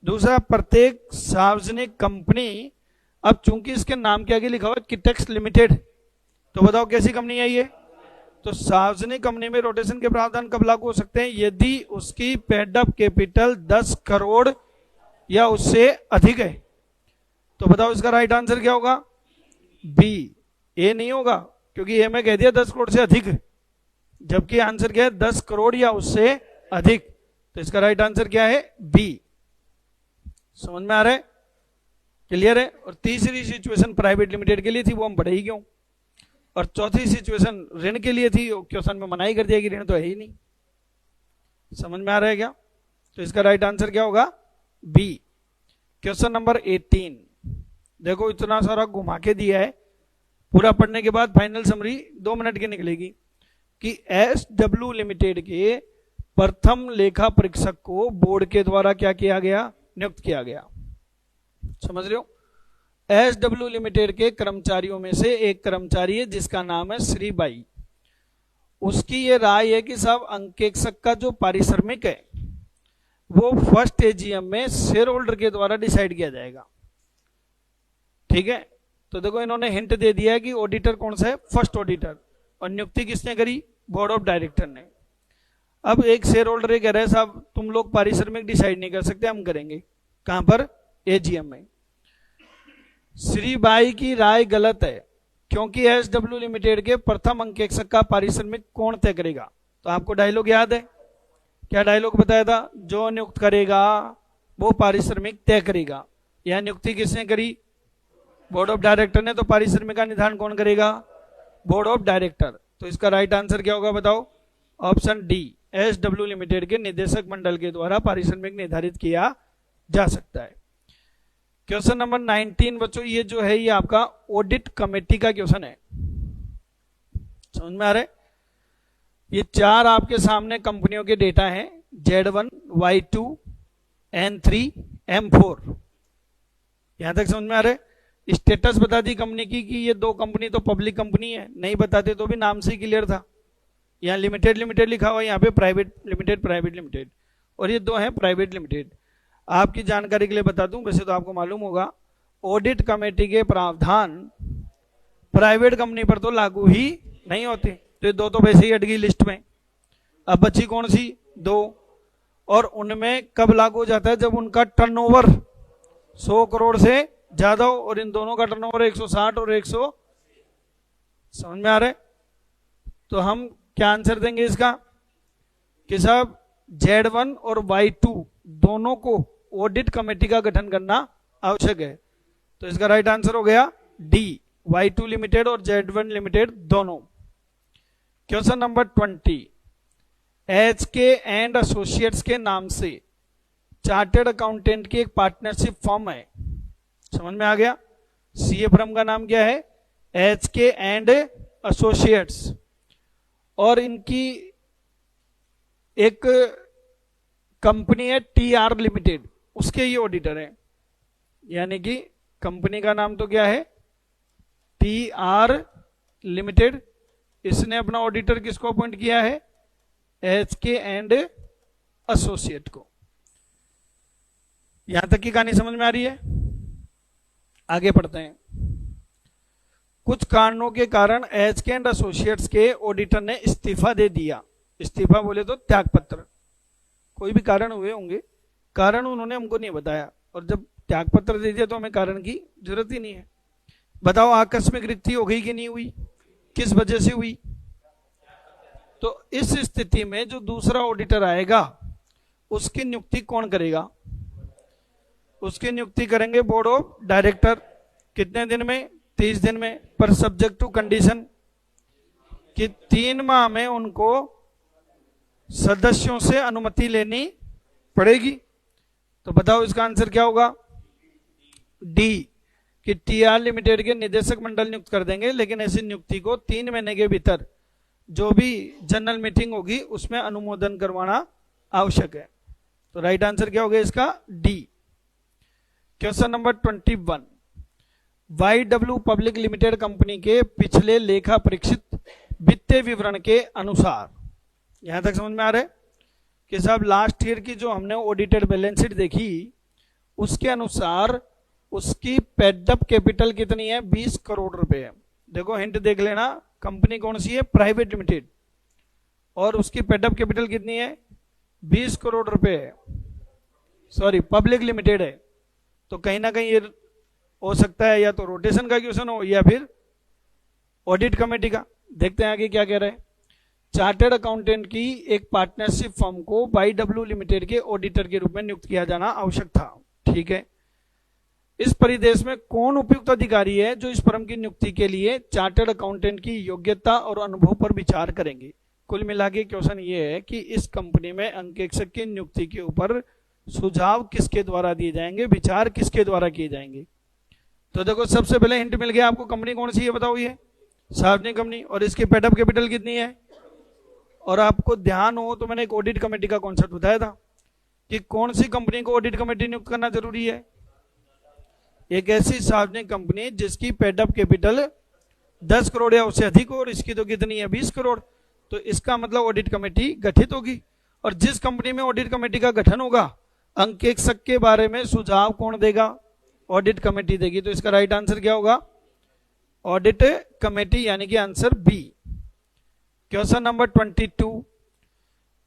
दूसरा, प्रत्येक सार्वजनिक कंपनी। अब चूंकि इसके नाम के आगे लिखा हुआ है किटेक्स लिमिटेड, तो बताओ कैसी कंपनी है ये? तो सार्वजनिक कंपनी में रोटेशन के प्रावधान कब लागू हो सकते हैं? यदि उसकी पेड अप कैपिटल 10 करोड़ या उससे अधिक है। तो बताओ इसका राइट आंसर क्या होगा? बी। ए नहीं होगा, क्योंकि ए में कह दिया 10 करोड़ से अधिक, जबकि आंसर क्या है? 10 करोड़ या उससे अधिक। तो इसका राइट आंसर क्या है? बी। समझ में आ रहा है? क्लियर है? और तीसरी सिचुएशन प्राइवेट लिमिटेड के लिए थी, वो हम पढ़े ही क्यों। और चौथी सिचुएशन ऋण के लिए थी, क्वेश्चन में मनाही कर दिया कि ऋण तो है ही नहीं। समझ में आ रहा है क्या? तो इसका राइट आंसर क्या होगा? बी। क्वेश्चन नंबर 18, देखो इतना सारा घुमा के दिया है, पूरा पढ़ने के बाद फाइनल समरी 2 मिनट की निकलेगी कि SW लिमिटेड के प्रथम लेखा परीक्षक को बोर्ड के द्वारा क्या किया गया? नियुक्त किया गया। समझ रहे हो? SW लिमिटेड के कर्मचारियों में से एक कर्मचारी है जिसका नाम है श्रीबाई। उसकी ये राय है कि साहब अंकेक्षक का जो पारिश्रमिक है वो फर्स्ट AGM में शेयर होल्डर के द्वारा डिसाइड किया जाएगा। ठीक है, तो देखो इन्होंने हिंट दे दिया है कि ऑडिटर कौन सा है? First auditor. और नियुक्ति किसने करी? बोर्ड ऑफ डायरेक्टर ने। अब एक शेयर होल्डर कह रहे हैं साहब तुम लोग पारिश्रमिक डिसाइड नहीं कर सकते, हम करेंगे। कहां पर? AGM में। श्री बाई की राय गलत है, क्योंकि एसडब्ल्यू लिमिटेड के प्रथम अंकेक्षक का पारिश्रमिक कौन तय करेगा। तो आपको डायलॉग याद है, क्या डायलॉग बताया था, जो नियुक्त करेगा वो पारिश्रमिक तय करेगा। यह नियुक्ति किसने करी, बोर्ड ऑफ डायरेक्टर ने। तो पारिश्रमिक का निर्धारण कौन करेगा, बोर्ड ऑफ डायरेक्टर। तो इसका राइट आंसर क्या होगा बताओ, ऑप्शन डी, एसडब्ल्यू लिमिटेड के निदेशक मंडल के द्वारा पारिश्रमिक निर्धारित किया जा सकता है। क्वेश्चन नंबर 19 बच्चों, ये जो है ये आपका ऑडिट कमेटी का क्वेश्चन है, समझ में आ रहा है। ये चार आपके सामने कंपनियों के डेटा हैं, Z1, Y2, N3, M4, यहां तक समझ में आ रहा है। स्टेटस बता दी कंपनी की कि ये दो कंपनी तो पब्लिक कंपनी है, नहीं बताते तो भी नाम से क्लियर था। यहाँ लिमिटेड लिमिटेड लिखा हुआ है, यहाँ पे प्राइवेट लिमिटेड, और ये दो हैं प्राइवेट लिमिटेड। आपकी जानकारी के लिए बता दूं, वैसे तो आपको मालूम होगा, ऑडिट कमेटी के प्रावधान प्राइवेट कंपनी पर तो लागू ही नहीं होते। तो ये दो तो वैसे ही हट गई लिस्ट में। अब बची कौन सी, दो, और उनमें कब लागू हो जाता है, जब उनका टर्नओवर 100 करोड़ से ज्यादा हो, और इन दोनों का टर्नओवर 160 और 100, समझ में आ रहा है। तो हम क्या आंसर देंगे इसका कि साहब Z1 और Y2 दोनों को ऑडिट कमेटी का गठन करना आवश्यक है। तो इसका राइट आंसर हो गया डी, Y2 लिमिटेड और Z1 लिमिटेड दोनों। Question number 20, HK and associates के नाम से चार्टर्ड अकाउंटेंट की एक पार्टनरशिप फर्म है, समझ में आ गया। सीए फर्म का नाम क्या है, HK एंड एसोसिएट्स, और इनकी एक कंपनी है TR लिमिटेड, उसके ये ऑडिटर है। यानी कि कंपनी का नाम तो क्या है, TR लिमिटेड। इसने अपना ऑडिटर किसको अपॉइंट किया है, HK एंड एसोसिएट को। यहां तक की कहानी समझ में आ रही है, आगे पढ़ते हैं। कुछ कारणों के कारण HK एंड एसोसिएट्स के ऑडिटर ने इस्तीफा दे दिया। इस्तीफा बोले तो त्यागपत्र, कोई भी कारण हुए होंगे, कारण उन्होंने हमको नहीं बताया, और जब त्यागपत्र दे दिया तो हमें कारण की जरूरत ही नहीं है। बताओ आकस्मिक रिक्ति हो गई कि नहीं हुई, किस वजह से हुई। तो इस स्थिति में जो दूसरा ऑडिटर आएगा उसकी नियुक्ति कौन करेगा, उसकी नियुक्ति करेंगे बोर्ड ऑफ डायरेक्टर। कितने दिन में, 30 दिन में, पर सब्जेक्ट टू कंडीशन कि 3 माह में उनको सदस्यों से अनुमति लेनी पड़ेगी। तो बताओ इसका आंसर क्या होगा, डी, कि TR लिमिटेड के निदेशक मंडल नियुक्त कर देंगे, लेकिन ऐसी नियुक्ति को 3 महीने के भीतर जो भी जनरल मीटिंग होगी उसमें अनुमोदन करवाना आवश्यक है। तो राइट आंसर क्या होगा इसका, D. Question number 21, YW public limited company के पिछले लेखा परीक्षित वित्तीय विवरण के अनुसार, यहां तक समझ में आ रहा है कि साहब लास्ट ईयर की जो हमने ऑडिटेड बैलेंस शीट देखी उसके अनुसार उसकी पेडअप कैपिटल कितनी है, 20 करोड़ रुपए है। देखो हिंट देख लेना, कंपनी कौन सी है, प्राइवेट लिमिटेड, और उसकी पेडअप कैपिटल कितनी है, 20 करोड़ रुपए है। सॉरी, पब्लिक लिमिटेड है। तो कहीं ना कहीं ये हो सकता है या तो रोटेशन का क्वेश्चन हो या फिर ऑडिट कमेटी का। देखते हैं आगे क्या कह रहे हैं। चार्टर्ड अकाउंटेंट की एक पार्टनरशिप फर्म को YW लिमिटेड के ऑडिटर के रूप में नियुक्त किया जाना आवश्यक था, ठीक है। इस परिदेश में कौन उपयुक्त अधिकारी है जो इस फर्म की नियुक्ति के लिए चार्टर्ड अकाउंटेंट की योग्यता और अनुभव पर विचार करेंगे। कुल मिला के क्वेश्चन ये है कि इस कंपनी में अंकेक्षक की नियुक्ति के ऊपर सुझाव किसके द्वारा दिए जाएंगे, विचार किसके द्वारा किए जाएंगे। तो देखो सबसे पहले हिंट मिल गया आपको, कंपनी कौन सी है बताओ, ये सार्वजनिक कंपनी, और इसकी पेडअप कैपिटल कितनी है। और आपको ध्यान हो तो मैंने एक ऑडिट कमेटी का कॉन्सेप्ट बताया था कि कौन सी कंपनी को ऑडिट कमेटी नियुक्त करना जरूरी है, एक ऐसी सार्वजनिक कंपनी जिसकी पेडअप कैपिटल 10 करोड़ या उससे अधिक हो, और इसकी तो कितनी है, 20 करोड़। तो इसका मतलब ऑडिट कमेटी गठित होगी, और जिस कंपनी में ऑडिट कमेटी का गठन होगा अंकेक्षक के बारे में सुझाव कौन देगा, ऑडिट कमेटी देगी। तो इसका राइट आंसर क्या होगा, ऑडिट कमेटी, यानी कि answer B. Question number 22,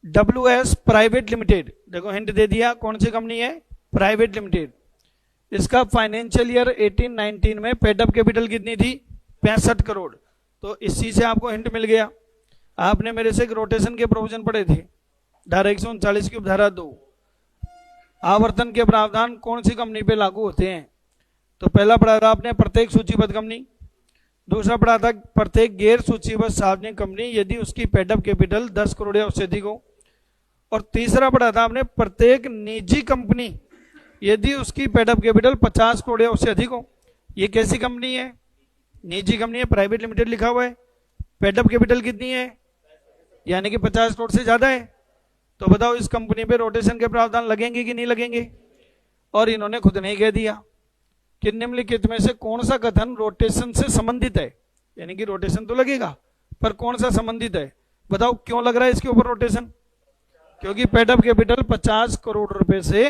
WS private limited, देखो हिंट दे दिया कौन सी कंपनी है, प्राइवेट लिमिटेड। इसका फाइनेंशियल ईयर 18-19 में पेडअप कैपिटल कितनी थी, 65 करोड़। तो इस चीज से आपको हिंट मिल गया। आपने मेरे से एक रोटेशन के प्रोविजन पढ़े थे, धारा 139 की उपधारा 2, आवर्तन के प्रावधान कौन सी कंपनी पे लागू होते हैं। तो पहला पढ़ा था आपने प्रत्येक सूचीबद्ध कंपनी, दूसरा पढ़ा था प्रत्येक गैर सूचीबद्ध सार्वजनिक कंपनी यदि उसकी पेडअप कैपिटल 10 करोड़ या उससे अधिक हो, और तीसरा पढ़ा था आपने प्रत्येक निजी कंपनी यदि उसकी पेडअप कैपिटल 50 करोड़ या उससे अधिक हो। ये कैसी कंपनी है? निजी कंपनी है, प्राइवेट लिमिटेड लिखा हुआ है। पेडअप कैपिटल कितनी है? यानी कि 50 करोड़ से ज्यादा है। तो बताओ इस कंपनी पे रोटेशन के प्रावधान लगेंगे कि नहीं लगेंगे? और इन्होंने खुद नहीं कह दिया कि निम्नलिखित में से कौन सा कथन रोटेशन से संबंधित है। यानी कि रोटेशन तो लगेगा पर कौन सा संबंधित है। बताओ क्यों लग रहा है इसके ऊपर रोटेशन? क्योंकि पेडअप कैपिटल 50 करोड़ रुपए से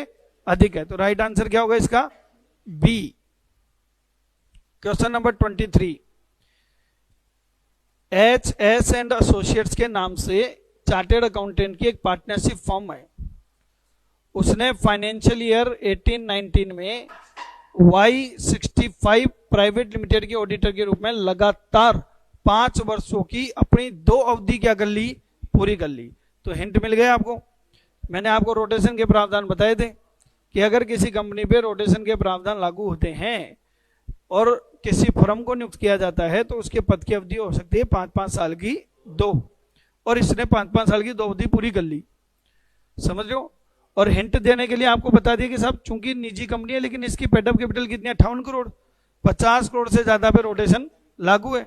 अधिक है। तो राइट आंसर क्या होगा इसका? B. Question number 23, H and associates के नाम से चार्टेड अकाउंटेंट की एक पार्टनरशिप फर्म है। उसने फाइनेंशियल ईयर 18-19 में Y65 प्राइवेट लिमिटेड के ऑडिटर के रूप में लगातार 5 वर्षों की अपनी 2 अवधि क्या कर ली? पूरी कर ली। तो हिंट मिल गया आपको। मैंने आपको रोटेशन के प्रावधान बताए थे कि अगर किसी कंपनी पे रोटेशन के प्रावधान लागू होते हैं और किसी फर्म को नियुक्त किया जाता है तो उसके पद की अवधि हो सकती है 5-5 साल की 2, और इसने 5-5 साल की 2 अवधि पूरी कर ली। समझ रहे हो? और हिंट देने के लिए आपको बता दिया कि साहब चूंकि निजी कंपनी है लेकिन इसकी पेडअप कैपिटल कितनी है? 58 करोड़, 50 करोड़ से ज्यादा पे रोटेशन लागू है।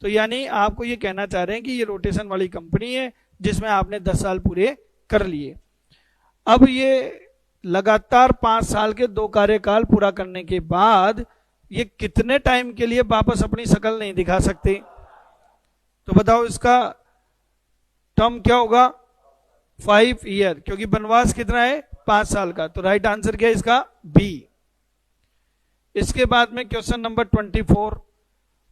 तो यानी आपको ये कहना चाह रहे हैं कि ये रोटेशन वाली कंपनी है जिसमें आपने 10 साल पूरे कर लिए। अब ये लगातार 5 साल के 2 कार्यकाल पूरा करने के बाद ये कितने टाइम के लिए वापस अपनी शकल नहीं दिखा सकते? तो बताओ इसका टर्म क्या होगा? 5 ईयर, क्योंकि वनवास कितना है? 5 साल का। तो राइट आंसर क्या है इसका? बी। इसके बाद में क्वेश्चन नंबर 24,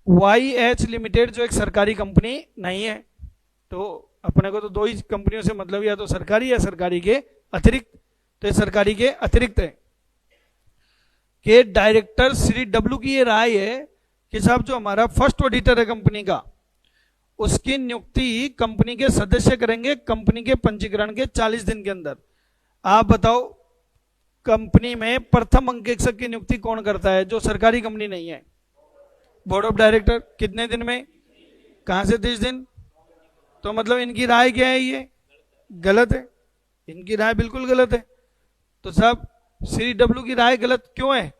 YH लिमिटेड जो एक सरकारी कंपनी नहीं है, तो अपने को तो 2 ही कंपनियों से मतलब, या तो सरकारी या सरकारी के अतिरिक्त। तो सरकारी के अतिरिक्त है कि डायरेक्टर श्री डब्ल्यू की ये राय है कि साहब जो हमारा फर्स्ट ऑडिटर है कंपनी का, उसकी नियुक्ति कंपनी के सदस्य करेंगे कंपनी के पंजीकरण के 40 दिन के अंदर। आप बताओ कंपनी में प्रथम अंकेक्षक की नियुक्ति कौन करता है जो सरकारी कंपनी नहीं है? Board of director. कितने दिन में? कहां से 30 दिन? तो मतलब इनकी राय क्या है? ये गलत है। इनकी राय बिल्कुल गलत है। तो साहब श्री डब्ल्यू की राय गलत क्यों है?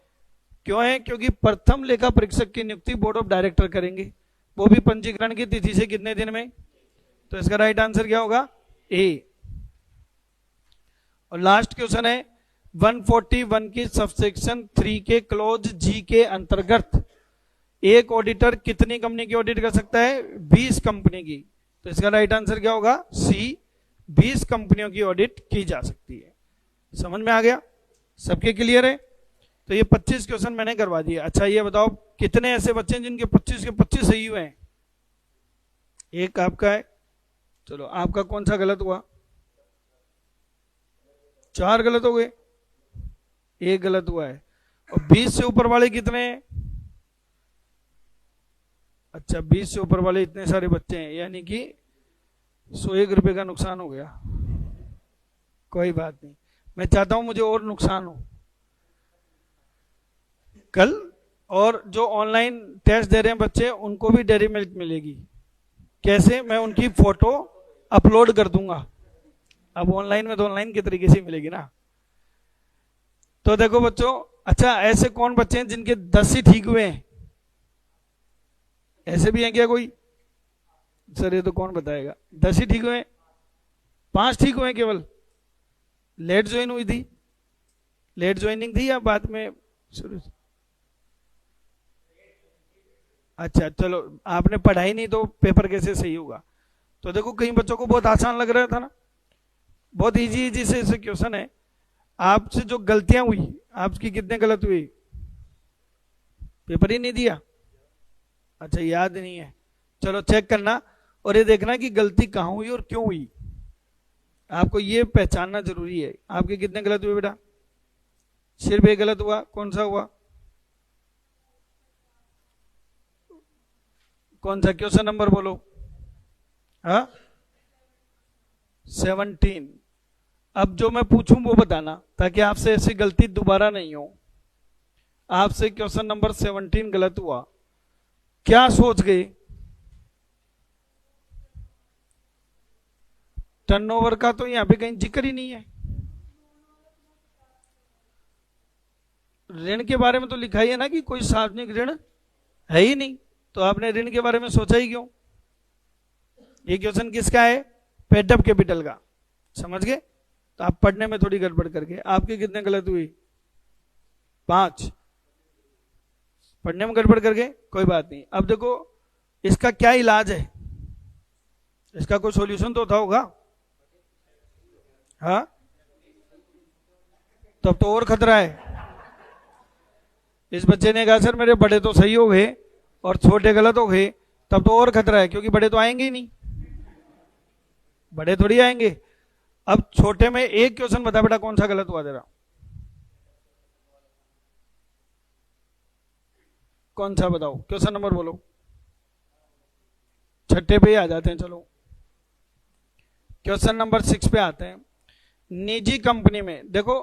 क्योंकि प्रथम लेखा परीक्षक की नियुक्ति बोर्ड ऑफ डायरेक्टर करेंगे, वो भी पंजीकरण की तिथि से कितने दिन में? तो इसका राइट आंसर क्या होगा? ए। और लास्ट क्वेश्चन है 141 की सबसेक्शन 3 के क्लोज जी के अंतर्गत एक ऑडिटर कितनी कंपनी की ऑडिट कर सकता है? 20 कंपनी की। तो इसका राइट आंसर क्या होगा? सी, 20 कंपनियों की ऑडिट की जा सकती है। समझ में आ गया? सबके क्लियर है? तो ये 25 क्वेश्चन मैंने करवा दिए। अच्छा ये बताओ कितने ऐसे बच्चे हैं जिनके 25 के 25 सही हुए हैं? एक आपका है। चलो आपका कौन सा गलत हुआ? 4 गलत हो गए, 1 गलत हुआ है। और 20 से ऊपर वाले कितने हैं? अच्छा 20 से ऊपर वाले इतने सारे बच्चे हैं, यानी कि 101 रुपए का नुकसान हो गया। कोई बात नहीं, मैं चाहता हूं मुझे और नुकसान हो कल। और जो ऑनलाइन टेस्ट दे रहे हैं बच्चे उनको भी डेयरी मिल्क मिलेगी। कैसे? मैं उनकी फोटो अपलोड कर दूंगा। अब ऑनलाइन में तो ऑनलाइन के तरीके से मिलेगी ना। तो देखो बच्चों, अच्छा ऐसे कौन बच्चे हैं जिनके 10 ही ठीक हुए हैं? ऐसे भी हैं क्या कोई? सर ये तो कौन बताएगा? 10 ही ठीक हुए, 5 ठीक हुए केवल। लेट ज्वाइन हुई थी, लेट ज्वाइनिंग थी या बाद में शुरू? अच्छा चलो, आपने पढ़ाई नहीं तो पेपर कैसे सही होगा? तो देखो कई बच्चों को बहुत आसान लग रहा था ना, बहुत इजी से ऐसे क्वेश्चन है। आपसे जो गलतियां हुई, आपकी कितने गलत हुई? पेपर ही नहीं दिया? अच्छा याद नहीं है, चलो चेक करना और ये देखना कि गलती कहां हुई और क्यों हुई। आपको ये पहचानना जरूरी है। आपके कितने गलत हुए बेटा? सिर्फ 1 गलत हुआ। कौन सा हुआ? कौन सा क्वेश्चन नंबर बोलो? हाँ 17। अब जो मैं पूछूं वो बताना, ताकि आपसे ऐसी गलती दोबारा नहीं हो। आपसे क्वेश्चन नंबर 17 गलत हुआ, क्या सोच गए? टर्नओवर का तो यहां पे कहीं जिक्र ही नहीं है। ऋण के बारे में तो लिखा ही है ना कि कोई सार्वजनिक ऋण है ही नहीं, तो आपने ऋण के बारे में सोचा ही क्यों? ये क्वेश्चन किसका है? पेड अप कैपिटल का। समझ गए? तो आप पढ़ने में थोड़ी गड़बड़ करके, आपकी कितने गलत हुई? 5। पढ़ने में गड़बड़ करके कोई बात नहीं। अब देखो इसका क्या इलाज है, इसका कोई सॉल्यूशन तो होता होगा। हाँ तब तो और खतरा है। इस बच्चे ने कहा सर मेरे बड़े तो सही हो गए और छोटे गलत हो गए, तब तो और खतरा है, क्योंकि बड़े तो आएंगे ही नहीं, बड़े थोड़ी आएंगे। अब छोटे में एक क्वेश्चन बता बेटा, कौन सा गलत हुआ तेरा? कौन सा बताओ, क्वेश्चन नंबर बोलो। छठे पे ही आ जाते हैं। चलो क्वेश्चन नंबर 6 पे आते हैं। निजी कंपनी में देखो,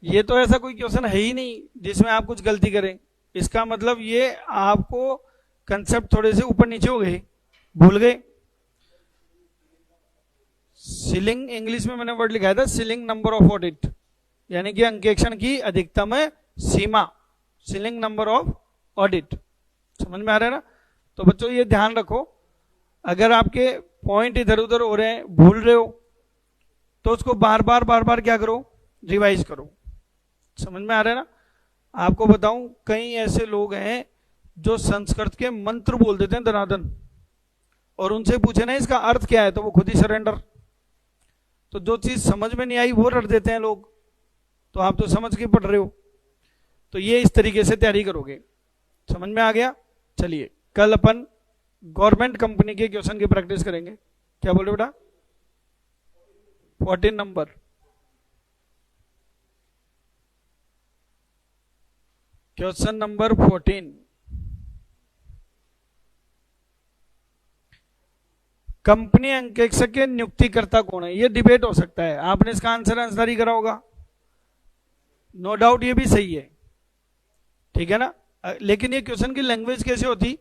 ये तो ऐसा कोई क्वेश्चन है ही नहीं जिसमें आप कुछ गलती करें। इसका मतलब ये आपको कंसेप्ट थोड़े से ऊपर नीचे हो गए, भूल गए। सीलिंग, इंग्लिश में मैंने वर्ड लिखा था सीलिंग नंबर ऑफ ऑडिट, यानी कि अंकेक्षण की अधिकतम सीमा, सीलिंग नंबर ऑफ ऑडिट। समझ में आ रहा है ना? तो बच्चों ये ध्यान रखो, अगर आपके पॉइंट इधर उधर हो रहे हैं, भूल रहे हो, तो उसको बार बार क्या करो? रिवाइज करो। समझ में आ रहा है ना? आपको बताऊं, कई ऐसे लोग हैं जो संस्कृत के मंत्र बोल देते हैं दनादन, और उनसे पूछे ना इसका अर्थ क्या है, तो वो खुद ही सरेंडर। तो जो चीज समझ में नहीं आई वो रट देते हैं लोग, तो आप तो समझ के पढ़ रहे हो। तो ये इस तरीके से तैयारी करोगे। समझ में आ गया? चलिए कल अपन गवर्नमेंट कंपनी के क्वेश्चन की प्रैक्टिस करेंगे। क्या बोल रहे बेटा? 14 नंबर। क्वेश्चन नंबर 14, कंपनी अंकेक्षक के नियुक्तिकर्ता कौन है? ये डिबेट हो सकता है, आपने इसका आंसर ही करा होगा, नो डाउट ये भी सही है, ठीक है ना? लेकिन ये क्वेश्चन की लैंग्वेज कैसे होती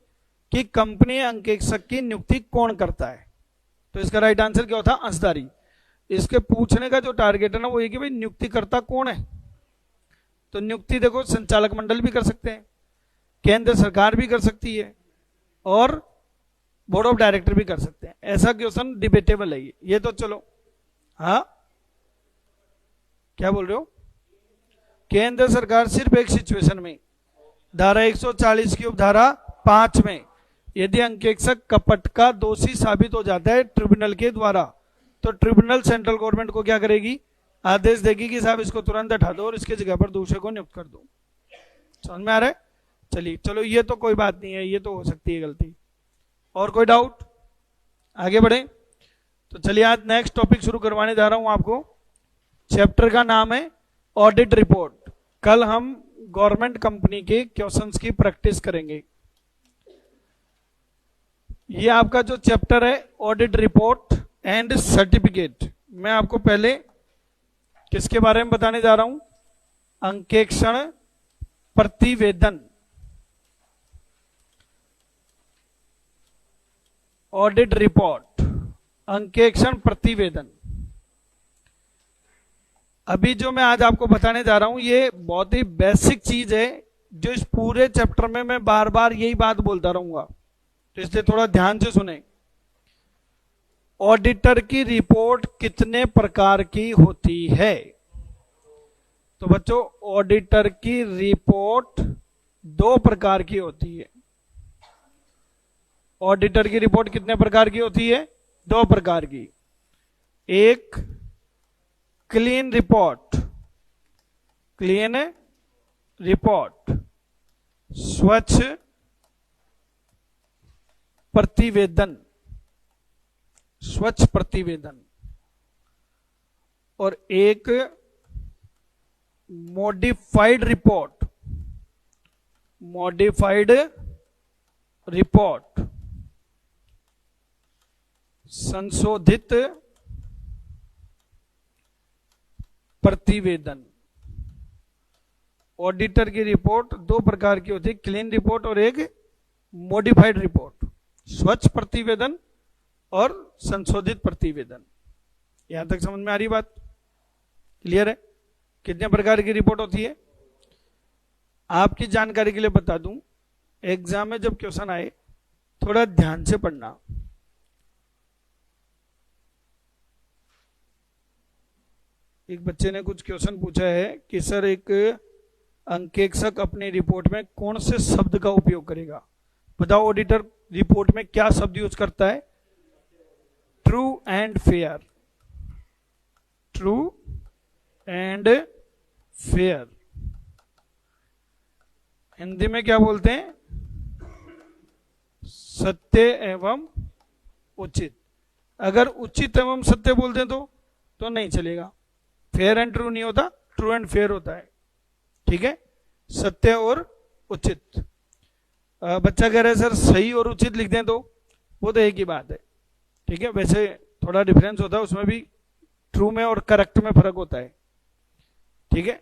कि कंपनी अंकेक्षक की नियुक्ति कौन करता है? तो इसका राइट आंसर क्या होता? अंशधारी। इसके पूछने का जो टारगेट है ना वो ये कि भाई नियुक्तिकर्ता कौन है। तो नियुक्ति देखो संचालक मंडल भी कर सकते हैं, केंद्र सरकार भी कर सकती है, और बोर्ड ऑफ डायरेक्टर भी कर सकते हैं। ऐसा क्वेश्चन डिबेटेबल है ये तो। चलो हाँ क्या बोल रहे हो? केंद्र सरकार सिर्फ एक सिचुएशन में, धारा 140 की उपधारा 5 में, यदि अंकेक्षक कपट का दोषी साबित हो जाता है ट्रिब्यूनल के द्वारा, तो ट्रिब्यूनल सेंट्रल गवर्नमेंट को क्या करेगी? आदेश देगी कि साहब इसको तुरंत हटा दो और इसके जगह पर दूसरे को नियुक्त कर दो। समझ में आ रहा है? चलिए चलो, ये तो कोई बात नहीं है, ये तो हो सकती है गलती। और कोई डाउट? आगे बढ़े तो चलिए आज नेक्स्ट टॉपिक शुरू करवाने जा रहा हूं आपको। चैप्टर का नाम है ऑडिट रिपोर्ट। कल हम गवर्नमेंट कंपनी के क्वेश्चंस की प्रैक्टिस करेंगे। ये आपका जो चैप्टर है ऑडिट रिपोर्ट एंड सर्टिफिकेट, मैं आपको पहले किसके बारे में बताने जा रहा हूं? अंकेक्षण प्रतिवेदन, ऑडिट रिपोर्ट, अंकेक्षण प्रतिवेदन। अभी जो मैं आज आपको बताने जा रहा हूं ये बहुत ही बेसिक चीज है, जो इस पूरे चैप्टर में मैं बार बार यही बात बोलता रहूंगा, तो इसलिए थोड़ा ध्यान से सुने। ऑडिटर की रिपोर्ट कितने प्रकार की होती है? तो बच्चों ऑडिटर की रिपोर्ट 2 प्रकार की होती है। ऑडिटर की रिपोर्ट कितने प्रकार की होती है? 2 प्रकार की। एक क्लीन रिपोर्ट, क्लीन रिपोर्ट, स्वच्छ प्रतिवेदन, स्वच्छ प्रतिवेदन, और एक मॉडिफाइड रिपोर्ट, मॉडिफाइड रिपोर्ट। संशोधित प्रतिवेदन। ऑडिटर की रिपोर्ट दो प्रकार की होती है, क्लीन रिपोर्ट और एक मॉडिफाइड रिपोर्ट। स्वच्छ प्रतिवेदन और संशोधित प्रतिवेदन। यहां तक समझ में आ रही बात? क्लियर है? कितने प्रकार की रिपोर्ट होती है? आपकी जानकारी के लिए बता दूं, एग्जाम में जब क्वेश्चन आए थोड़ा ध्यान से पढ़ना। एक बच्चे ने कुछ क्वेश्चन पूछा है कि सर एक अंकेक्षक अपनी रिपोर्ट में कौन से शब्द का उपयोग करेगा? बताओ ऑडिटर रिपोर्ट में क्या शब्द यूज करता है? True and fair. True and fair. Hindi में क्या बोलते हैं? सत्य एवं उचित। अगर उचित एवं सत्य बोलते हैं तो नहीं चलेगा। फेयर एंड ट्रू नहीं होता, ट्रू एंड फेयर होता है। ठीक है? सत्य और उचित। बच्चा कह रहा है सर सही और उचित लिख दें तो वो तो एक ही बात है। ठीक है? वैसे थोड़ा डिफरेंस होता है उसमें भी, ट्रू में और करेक्ट में फर्क होता है। ठीक है?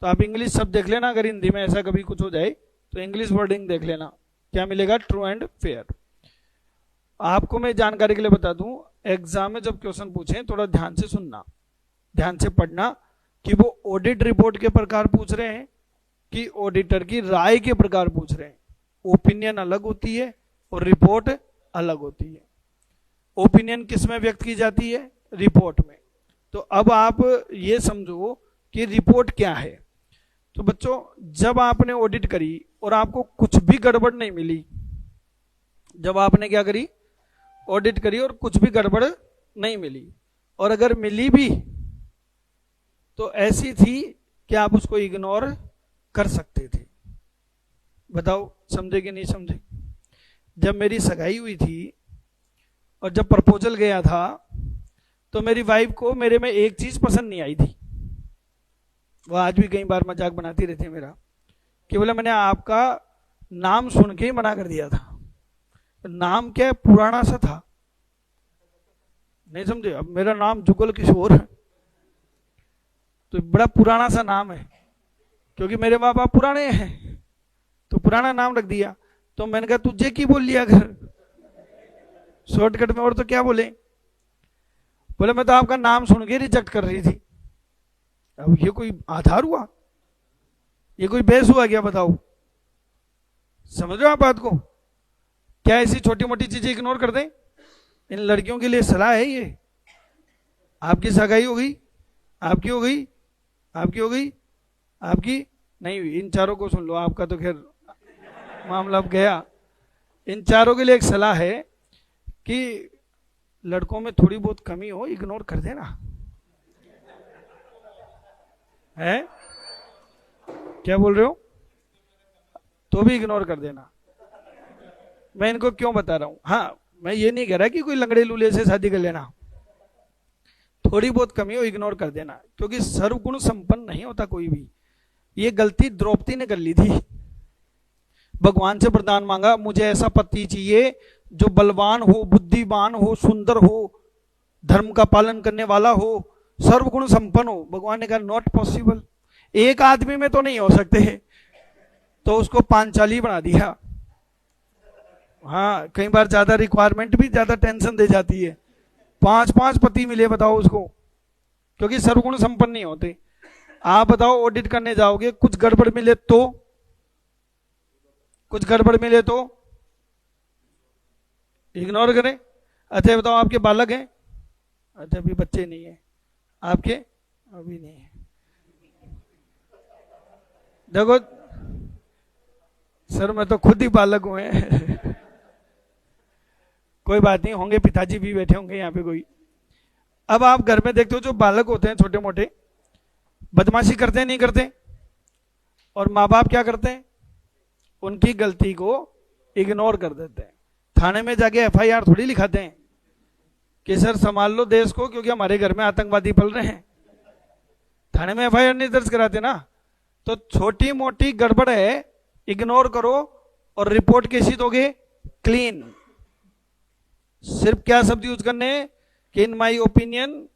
तो आप इंग्लिश शब्द देख लेना, अगर हिंदी में ऐसा कभी कुछ हो जाए तो इंग्लिश वर्डिंग देख लेना, क्या मिलेगा? True and fair. आपको मैं जानकारी के लिए बता दूं, एग्जाम में जब क्वेश्चन पूछे थोड़ा ध्यान से सुनना, ध्यान से पढ़ना कि वो ऑडिट रिपोर्ट के प्रकार पूछ रहे हैं कि ऑडिटर की राय के प्रकार पूछ रहे हैं। ओपिनियन अलग होती है और रिपोर्ट अलग होती है। ओपिनियन किस में व्यक्त की जाती है? रिपोर्ट में। तो अब आप ये समझो कि रिपोर्ट क्या है। तो बच्चों जब आपने ऑडिट करी और आपको कुछ भी गड़बड़ नहीं मिली, जब आपने क्या करी? ऑडिट करी और कुछ भी गड़बड़ नहीं मिली, और अगर मिली भी तो ऐसी थी कि आप उसको इग्नोर कर सकते थे। बताओ समझे कि नहीं समझे? जब मेरी सगाई हुई थी और जब प्रपोजल गया था तो मेरी वाइफ को मेरे में एक चीज पसंद नहीं आई थी। वो आज भी कई बार मजाक बनाती रहती है मेरा कि बोले मैंने आपका नाम सुन के ही मना कर दिया था। नाम क्या है? पुराना सा था। नहीं समझे? अब मेरा नाम जुगल किशोर है तो बड़ा पुराना सा नाम है, क्योंकि मेरे माँ बाप पुराने हैं तो पुराना नाम रख दिया। तो मैंने कहा तुझे की बोल लिया घर शॉर्टकट में, और तो क्या बोले? बोले मैं तो आपका नाम सुन के रिजेक्ट कर रही थी। अब ये कोई आधार हुआ? ये कोई बेस हुआ क्या? बताओ, समझ रहे हो आप बात को? क्या ऐसी छोटी मोटी चीजें इग्नोर कर दें? इन लड़कियों के लिए सलाह है ये। आपकी सगाई हो गई, आपकी हो गई, आपकी हो गई, आपकी नहीं हुई, इन चारों को सुन लो। आपका तो खैर मामला अब गया। इन चारों के लिए एक सलाह है कि लड़कों में थोड़ी बहुत कमी हो, इग्नोर कर देना है। क्या बोल रहे हो? तो भी इग्नोर कर देना। मैं इनको क्यों बता रहा हूं? हाँ, मैं ये नहीं कह रहा कि कोई लंगड़े लूले से शादी कर लेना। थोड़ी बहुत कमी हो इग्नोर कर देना, क्योंकि सर्वगुण संपन्न नहीं होता कोई भी। ये गलती द्रौपदी ने कर ली थी। भगवान से वरदान मांगा, मुझे ऐसा पति चाहिए जो बलवान हो, बुद्धिमान हो, सुंदर हो, धर्म का पालन करने वाला हो, सर्वगुण संपन्न हो। भगवान ने कहा नॉट पॉसिबल, एक आदमी में तो नहीं हो सकते, तो उसको पांचाली बना दिया। हाँ, कई बार ज्यादा रिक्वायरमेंट भी ज्यादा टेंशन दे जाती है। 5-5 पति मिले, बताओ उसको, क्योंकि सर्वगुण संपन्न नहीं होते। आप बताओ ऑडिट करने जाओगे, कुछ गड़बड़ मिले तो, कुछ गड़बड़ मिले तो इग्नोर करें। अच्छा बताओ आपके बालक हैं? अच्छा अभी बच्चे नहीं है आपके? अभी नहीं है। देखो सर मैं तो खुद ही बालक हुए कोई बात नहीं, होंगे पिताजी भी बैठे होंगे यहाँ पे कोई। अब आप घर में देखते हो जो बालक होते हैं छोटे मोटे, बदमाशी करते हैं नहीं करते? और माँ बाप क्या करते हैं? उनकी गलती को इग्नोर कर देते हैं। थाने में जाके एफआईआर थोड़ी लिखाते हैं कि सर संभाल लो देश को क्योंकि हमारे घर में आतंकवादी पल रहे हैं। थाने में एफआईआर नहीं दर्ज कराते ना। तो छोटी मोटी गड़बड़ है, इग्नोर करो और रिपोर्ट कैसी दोगे? क्लीन। सिर्फ क्या शब्द यूज करने हैं कि in my opinion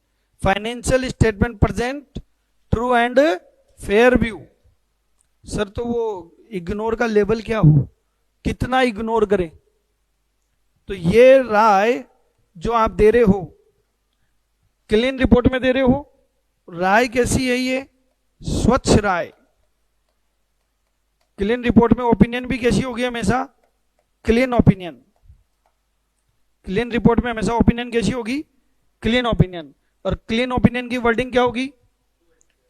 financial statement present true and fair view. Sir तो वो इग्नोर का लेवल क्या हो, कितना इग्नोर करें? तो ये राय जो आप दे रहे हो क्लीन रिपोर्ट में दे रहे हो, राय कैसी है? ये स्वच्छ राय। क्लीन रिपोर्ट में ओपिनियन भी कैसी होगी? हमेशा क्लीन ओपिनियन। क्लीन रिपोर्ट में हमेशा ओपिनियन कैसी होगी? Clean opinion. और क्लीन ओपिनियन की वर्डिंग क्या होगी?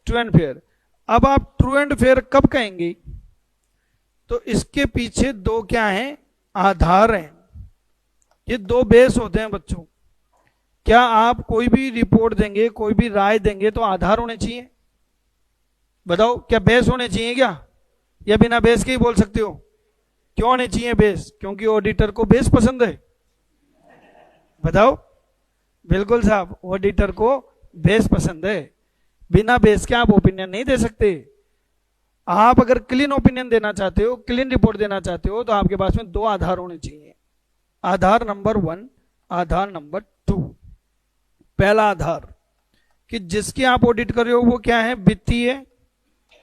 True and fair. अब आप ट्रू एंड फेयर कब कहेंगे? तो इसके पीछे दो क्या हैं? आधार हैं। ये दो बेस होते हैं बच्चों। क्या आप कोई भी रिपोर्ट देंगे, कोई भी राय देंगे तो आधार होने चाहिए? बताओ, क्या बेस होने चाहिए क्या, या बिना बेस के ही बोल सकते हो? क्यों होने चाहिए बेस? क्योंकि ऑडिटर को बेस पसंद है। बताओ। बिल्कुल साहब, ऑडिटर को बेस पसंद है। बिना बेस के आप ओपिनियन नहीं दे सकते। आप अगर क्लीन ओपिनियन देना चाहते हो, क्लीन रिपोर्ट देना चाहते हो, तो आपके पास में दो आधार होने चाहिए। आधार नंबर 1, आधार नंबर 2। पहला आधार कि जिसकी आप ऑडिट कर रहे हो वो क्या है? वित्तीय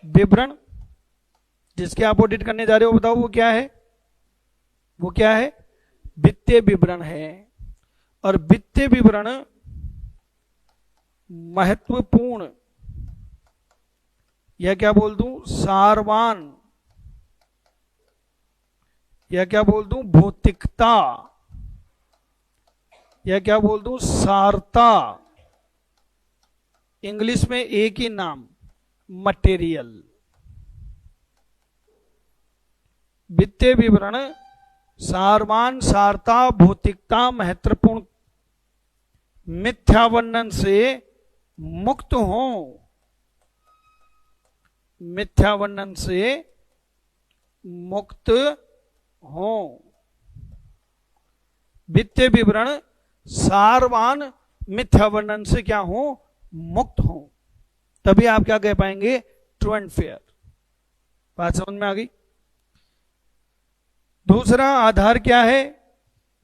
विवरण। जिसके आप ऑडिट करने जा रहे हो, बताओ वो क्या है? वो क्या है? वित्तीय विवरण है। और वित्तीय विवरण महत्वपूर्ण, या क्या बोल दूं, सारवान, या क्या बोल दूं, भौतिकता, या क्या बोल दूं, सारता। इंग्लिश में एक ही नाम, मटेरियल। वित्तीय विवरण सारवान, सारता, भौतिकता, महत्वपूर्ण, मिथ्या वर्णन से मुक्त हो। मिथ्या वर्णन से मुक्त हो। वित्तीय विवरण सारवान, मिथ्या वर्णन से क्या हो? मुक्त हो। तभी आप क्या कह पाएंगे? True and fair. बात समझ में आ गई? दूसरा आधार क्या है?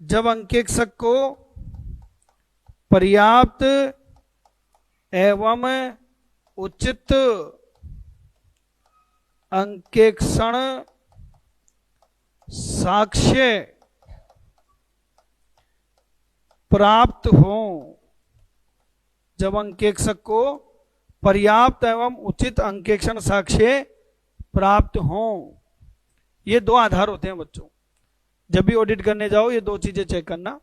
जब अंकेक्षक को पर्याप्त एवं उचित अंकेक्षण साक्ष्य प्राप्त हो। जब अंकेक्षक को पर्याप्त एवं उचित अंकेक्षण साक्ष्य प्राप्त हो। ये दो आधार होते हैं बच्चों। जब भी ऑडिट करने जाओ ये दो चीजें चेक करना।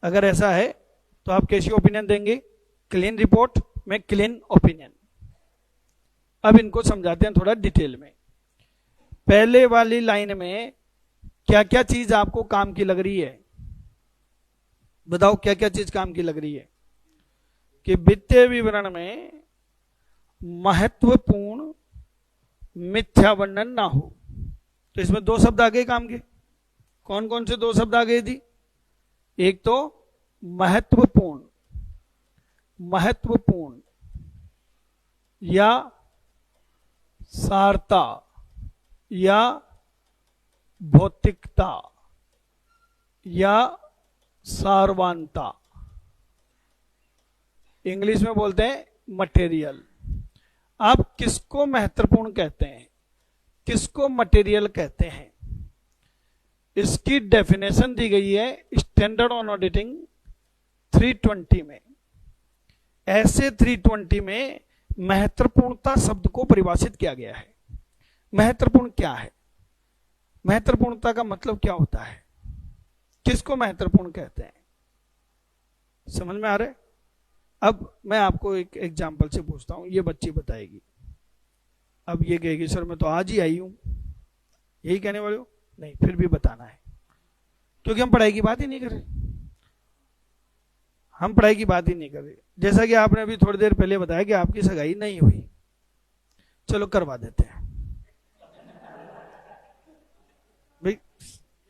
अगर ऐसा है तो आप कैसी ओपिनियन देंगे? क्लीन रिपोर्ट में क्लीन ओपिनियन। अब इनको समझाते हैं थोड़ा डिटेल में। पहले वाली लाइन में क्या क्या चीज आपको काम की लग रही है? बताओ क्या क्या चीज काम की लग रही है? कि वित्तीय विवरण में महत्वपूर्ण मिथ्या वर्णन ना हो। तो इसमें दो शब्द आ गए काम के। कौन कौन से दो शब्द आ गए थी? एक तो महत्वपूर्ण, महत्वपूर्ण, या सारता, या भौतिकता, या सारवानता। इंग्लिश में बोलते हैं मटेरियल। आप किसको महत्वपूर्ण कहते हैं, किसको मटेरियल कहते हैं? इसकी डेफिनेशन दी गई है स्टैंडर्ड ऑन ऑडिटिंग 320 में। ऐसे 320 में महत्वपूर्णता शब्द को परिभाषित किया गया है। महत्वपूर्ण क्या है? महत्वपूर्णता का मतलब क्या होता है? किसको महत्वपूर्ण कहते हैं? समझ में आ रहा है? अब मैं आपको एक एग्जांपल से पूछता हूं, ये बच्ची बताएगी। अब ये कहेगी सर मैं तो आज ही आई हूं, यही कहने वाले हो? नहीं, फिर भी बताना है, क्योंकि हम पढ़ाई की बात ही नहीं कर रहे। हम पढ़ाई की बात ही नहीं कर रहे। जैसा कि आपने अभी थोड़ी देर पहले बताया कि आपकी सगाई नहीं हुई, चलो करवा देते हैं भाई।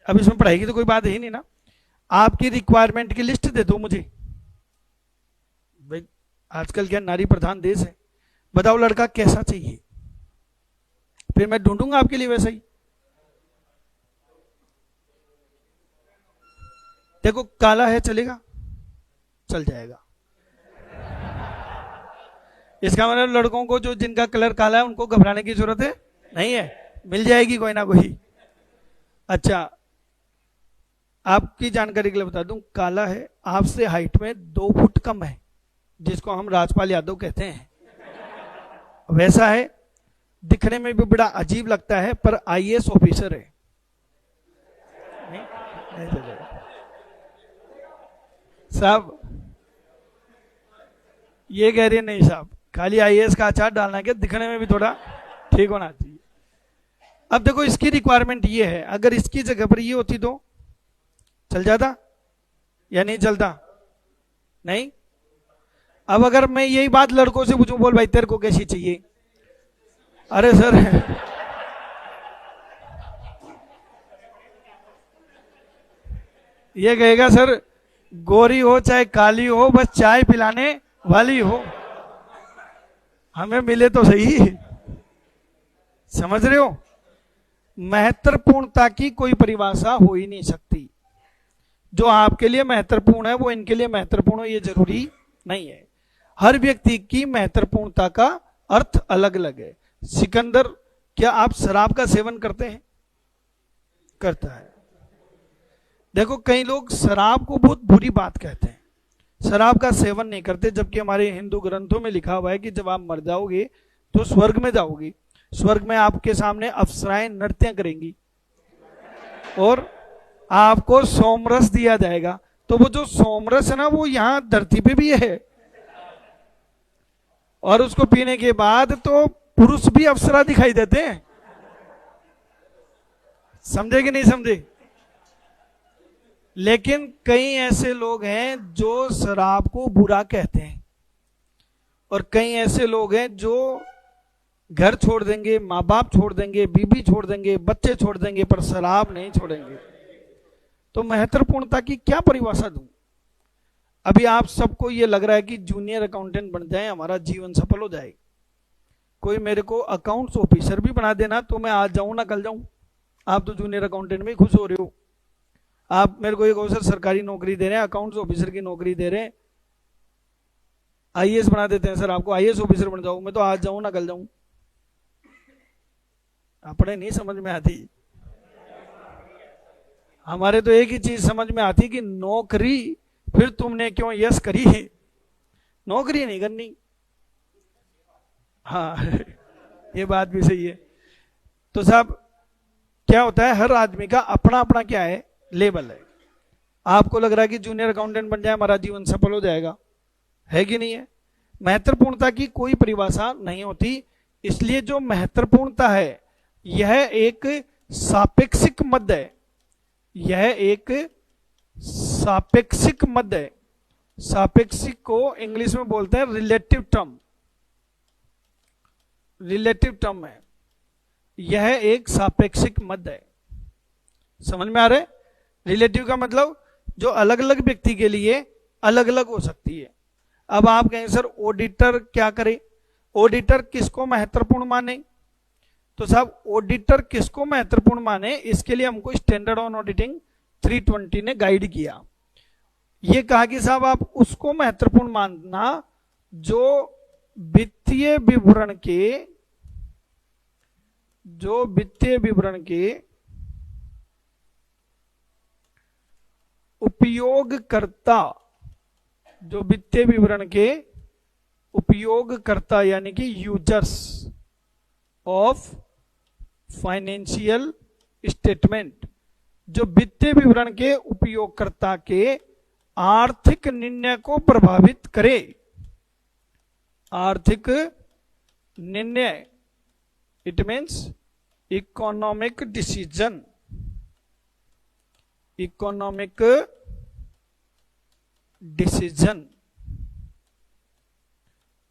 अब इसमें पढ़ाई की तो कोई बात है ही नहीं ना। आपकी रिक्वायरमेंट की लिस्ट दे दो मुझे भाई। आजकल क्या नारी प्रधान देश है। बताओ लड़का कैसा चाहिए, फिर मैं ढूंढूंगा आपके लिए वैसा ही। देखो काला है, चलेगा? चल जाएगा। इसका मतलब लड़कों को जो जिनका कलर काला है उनको घबराने की जरूरत है नहीं है, मिल जाएगी कोई ना कोई। अच्छा, आपकी जानकारी के लिए बता दूं, काला है, आपसे हाइट में 2 फुट कम है, जिसको हम राजपाल यादव कहते हैं, वैसा है। दिखने में भी बड़ा अजीब लगता है, पर आईएएस ऑफिसर है। नहीं चलेगा साहब, ये कह रही है नहीं साहब, खाली आईएएस का अचार डालना है, दिखने में भी थोड़ा ठीक होना चाहिए। अब देखो इसकी रिक्वायरमेंट ये है, अगर इसकी जगह पर ये होती तो चल जाता या नहीं चलता? नहीं। अब अगर मैं यही बात लड़कों से पूछूं, बोल भाई तेरे को कैसी चाहिए? अरे सर ये कहेगा सर गोरी हो चाहे काली हो, बस चाय पिलाने वाली हो, हमें मिले तो सही। समझ रहे हो? महत्वपूर्णता की कोई परिभाषा हो ही नहीं सकती। जो आपके लिए महत्वपूर्ण है वो इनके लिए महत्वपूर्ण हो ये जरूरी नहीं है। हर व्यक्ति की महत्वपूर्णता का अर्थ अलग अलग है। सिकंदर, क्या आप शराब का सेवन करते हैं? करता है। देखो कई लोग शराब को बहुत बुरी बात कहते हैं, शराब का सेवन नहीं करते, जबकि हमारे हिंदू ग्रंथों में लिखा हुआ है कि जब आप मर जाओगे तो स्वर्ग में जाओगे, स्वर्ग में आपके सामने अप्सराएं नृत्य करेंगी और आपको सोमरस दिया जाएगा। तो वो जो सोमरस है ना, वो यहां धरती पे भी है, और उसको पीने के बाद तो पुरुष भी अप्सरा दिखाई देते हैं। समझे कि नहीं समझे? लेकिन कई ऐसे लोग हैं जो शराब को बुरा कहते हैं, और कई ऐसे लोग हैं जो घर छोड़ देंगे, माँ बाप छोड़ देंगे, बीबी छोड़ देंगे, बच्चे छोड़ देंगे, पर शराब नहीं छोड़ेंगे। तो महत्वपूर्णता की क्या परिभाषा दूं? अभी आप सबको ये लग रहा है कि जूनियर अकाउंटेंट बन जाए, हमारा जीवन सफल हो जाए। कोई मेरे को अकाउंट्स ऑफिसर भी बना देना तो मैं आज जाऊं ना कल जाऊं। आप तो जूनियर अकाउंटेंट में खुश हो रहे हो। आप मेरे को एक अवसर सरकारी नौकरी दे रहे हैं, अकाउंट्स ऑफिसर की नौकरी दे रहे हैं, आईएएस बना देते हैं, सर आपको आईएएस ऑफिसर बन जाऊं, मैं तो आज जाऊं ना कल जाऊं। अपने नहीं समझ में आती। हमारे तो एक ही चीज समझ में आती कि नौकरी, फिर तुमने क्यों यस करी है, नौकरी नहीं करनी। हाँ ये बात भी सही है। तो साहब क्या होता है, हर आदमी का अपना अपना क्या है, लेवल है। आपको लग रहा है कि जूनियर अकाउंटेंट बन जाए हमारा जीवन सफल हो जाएगा, है कि नहीं है? महत्वपूर्णता की कोई परिभाषा नहीं होती। इसलिए जो महत्वपूर्णता है यह एक सापेक्षिक मद है, यह एक सापेक्षिक मद है। सापेक्षिक को इंग्लिश में बोलते हैं रिलेटिव टर्म, रिलेटिव टर्म है, यह एक सापेक्षिक मद है। समझ में आ रहा है? रिलेटिव का मतलब जो अलग अलग व्यक्ति के लिए अलग अलग हो सकती है। अब आप कहें सर ऑडिटर क्या करे, ऑडिटर किसको महत्वपूर्ण माने? तो साहब ऑडिटर किसको महत्वपूर्ण माने, इसके लिए हमको स्टैंडर्ड ऑन ऑडिटिंग 320 ने गाइड किया। ये कहा कि साहब आप उसको महत्वपूर्ण मानना जो वित्तीय विवरण के उपयोगकर्ता, जो वित्तीय विवरण के उपयोगकर्ता यानी कि यूजर्स ऑफ फाइनेंशियल स्टेटमेंट, जो वित्तीय विवरण के उपयोगकर्ता के आर्थिक निर्णय को प्रभावित करे। आर्थिक निर्णय, it means economic decision, economic decision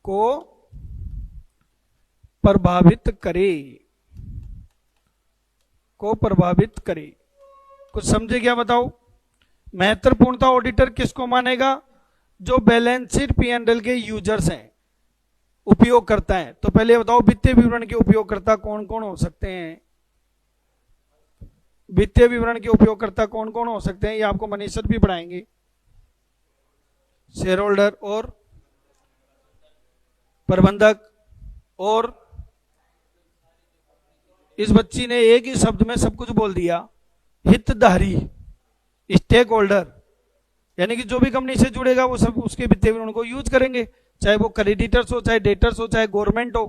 को प्रभावित करे, को प्रभावित करे। कुछ समझे क्या बताओ? महत्वपूर्णता ऑडिटर किसको मानेगा? जो बैलेंस शीट P&L के यूजर्स हैं, उपयोग करता है। तो पहले बताओ वित्तीय विवरण के उपयोगकर्ता कौन कौन हो सकते हैं? वित्तीय विवरण के उपयोगकर्ता कौन कौन हो सकते हैं, ये आपको मनीष सर भी पढ़ाएंगे। शेयर होल्डर और प्रबंधक, और इस बच्ची ने एक ही शब्द में सब कुछ बोल दिया, हितधारी, स्टेक होल्डर, यानी कि जो भी कंपनी से जुड़ेगा वो सब उसके वित्तीय विवरण को यूज करेंगे, चाहे वो क्रेडिटर्स हो, चाहे डेटर्स हो, चाहे गवर्नमेंट हो,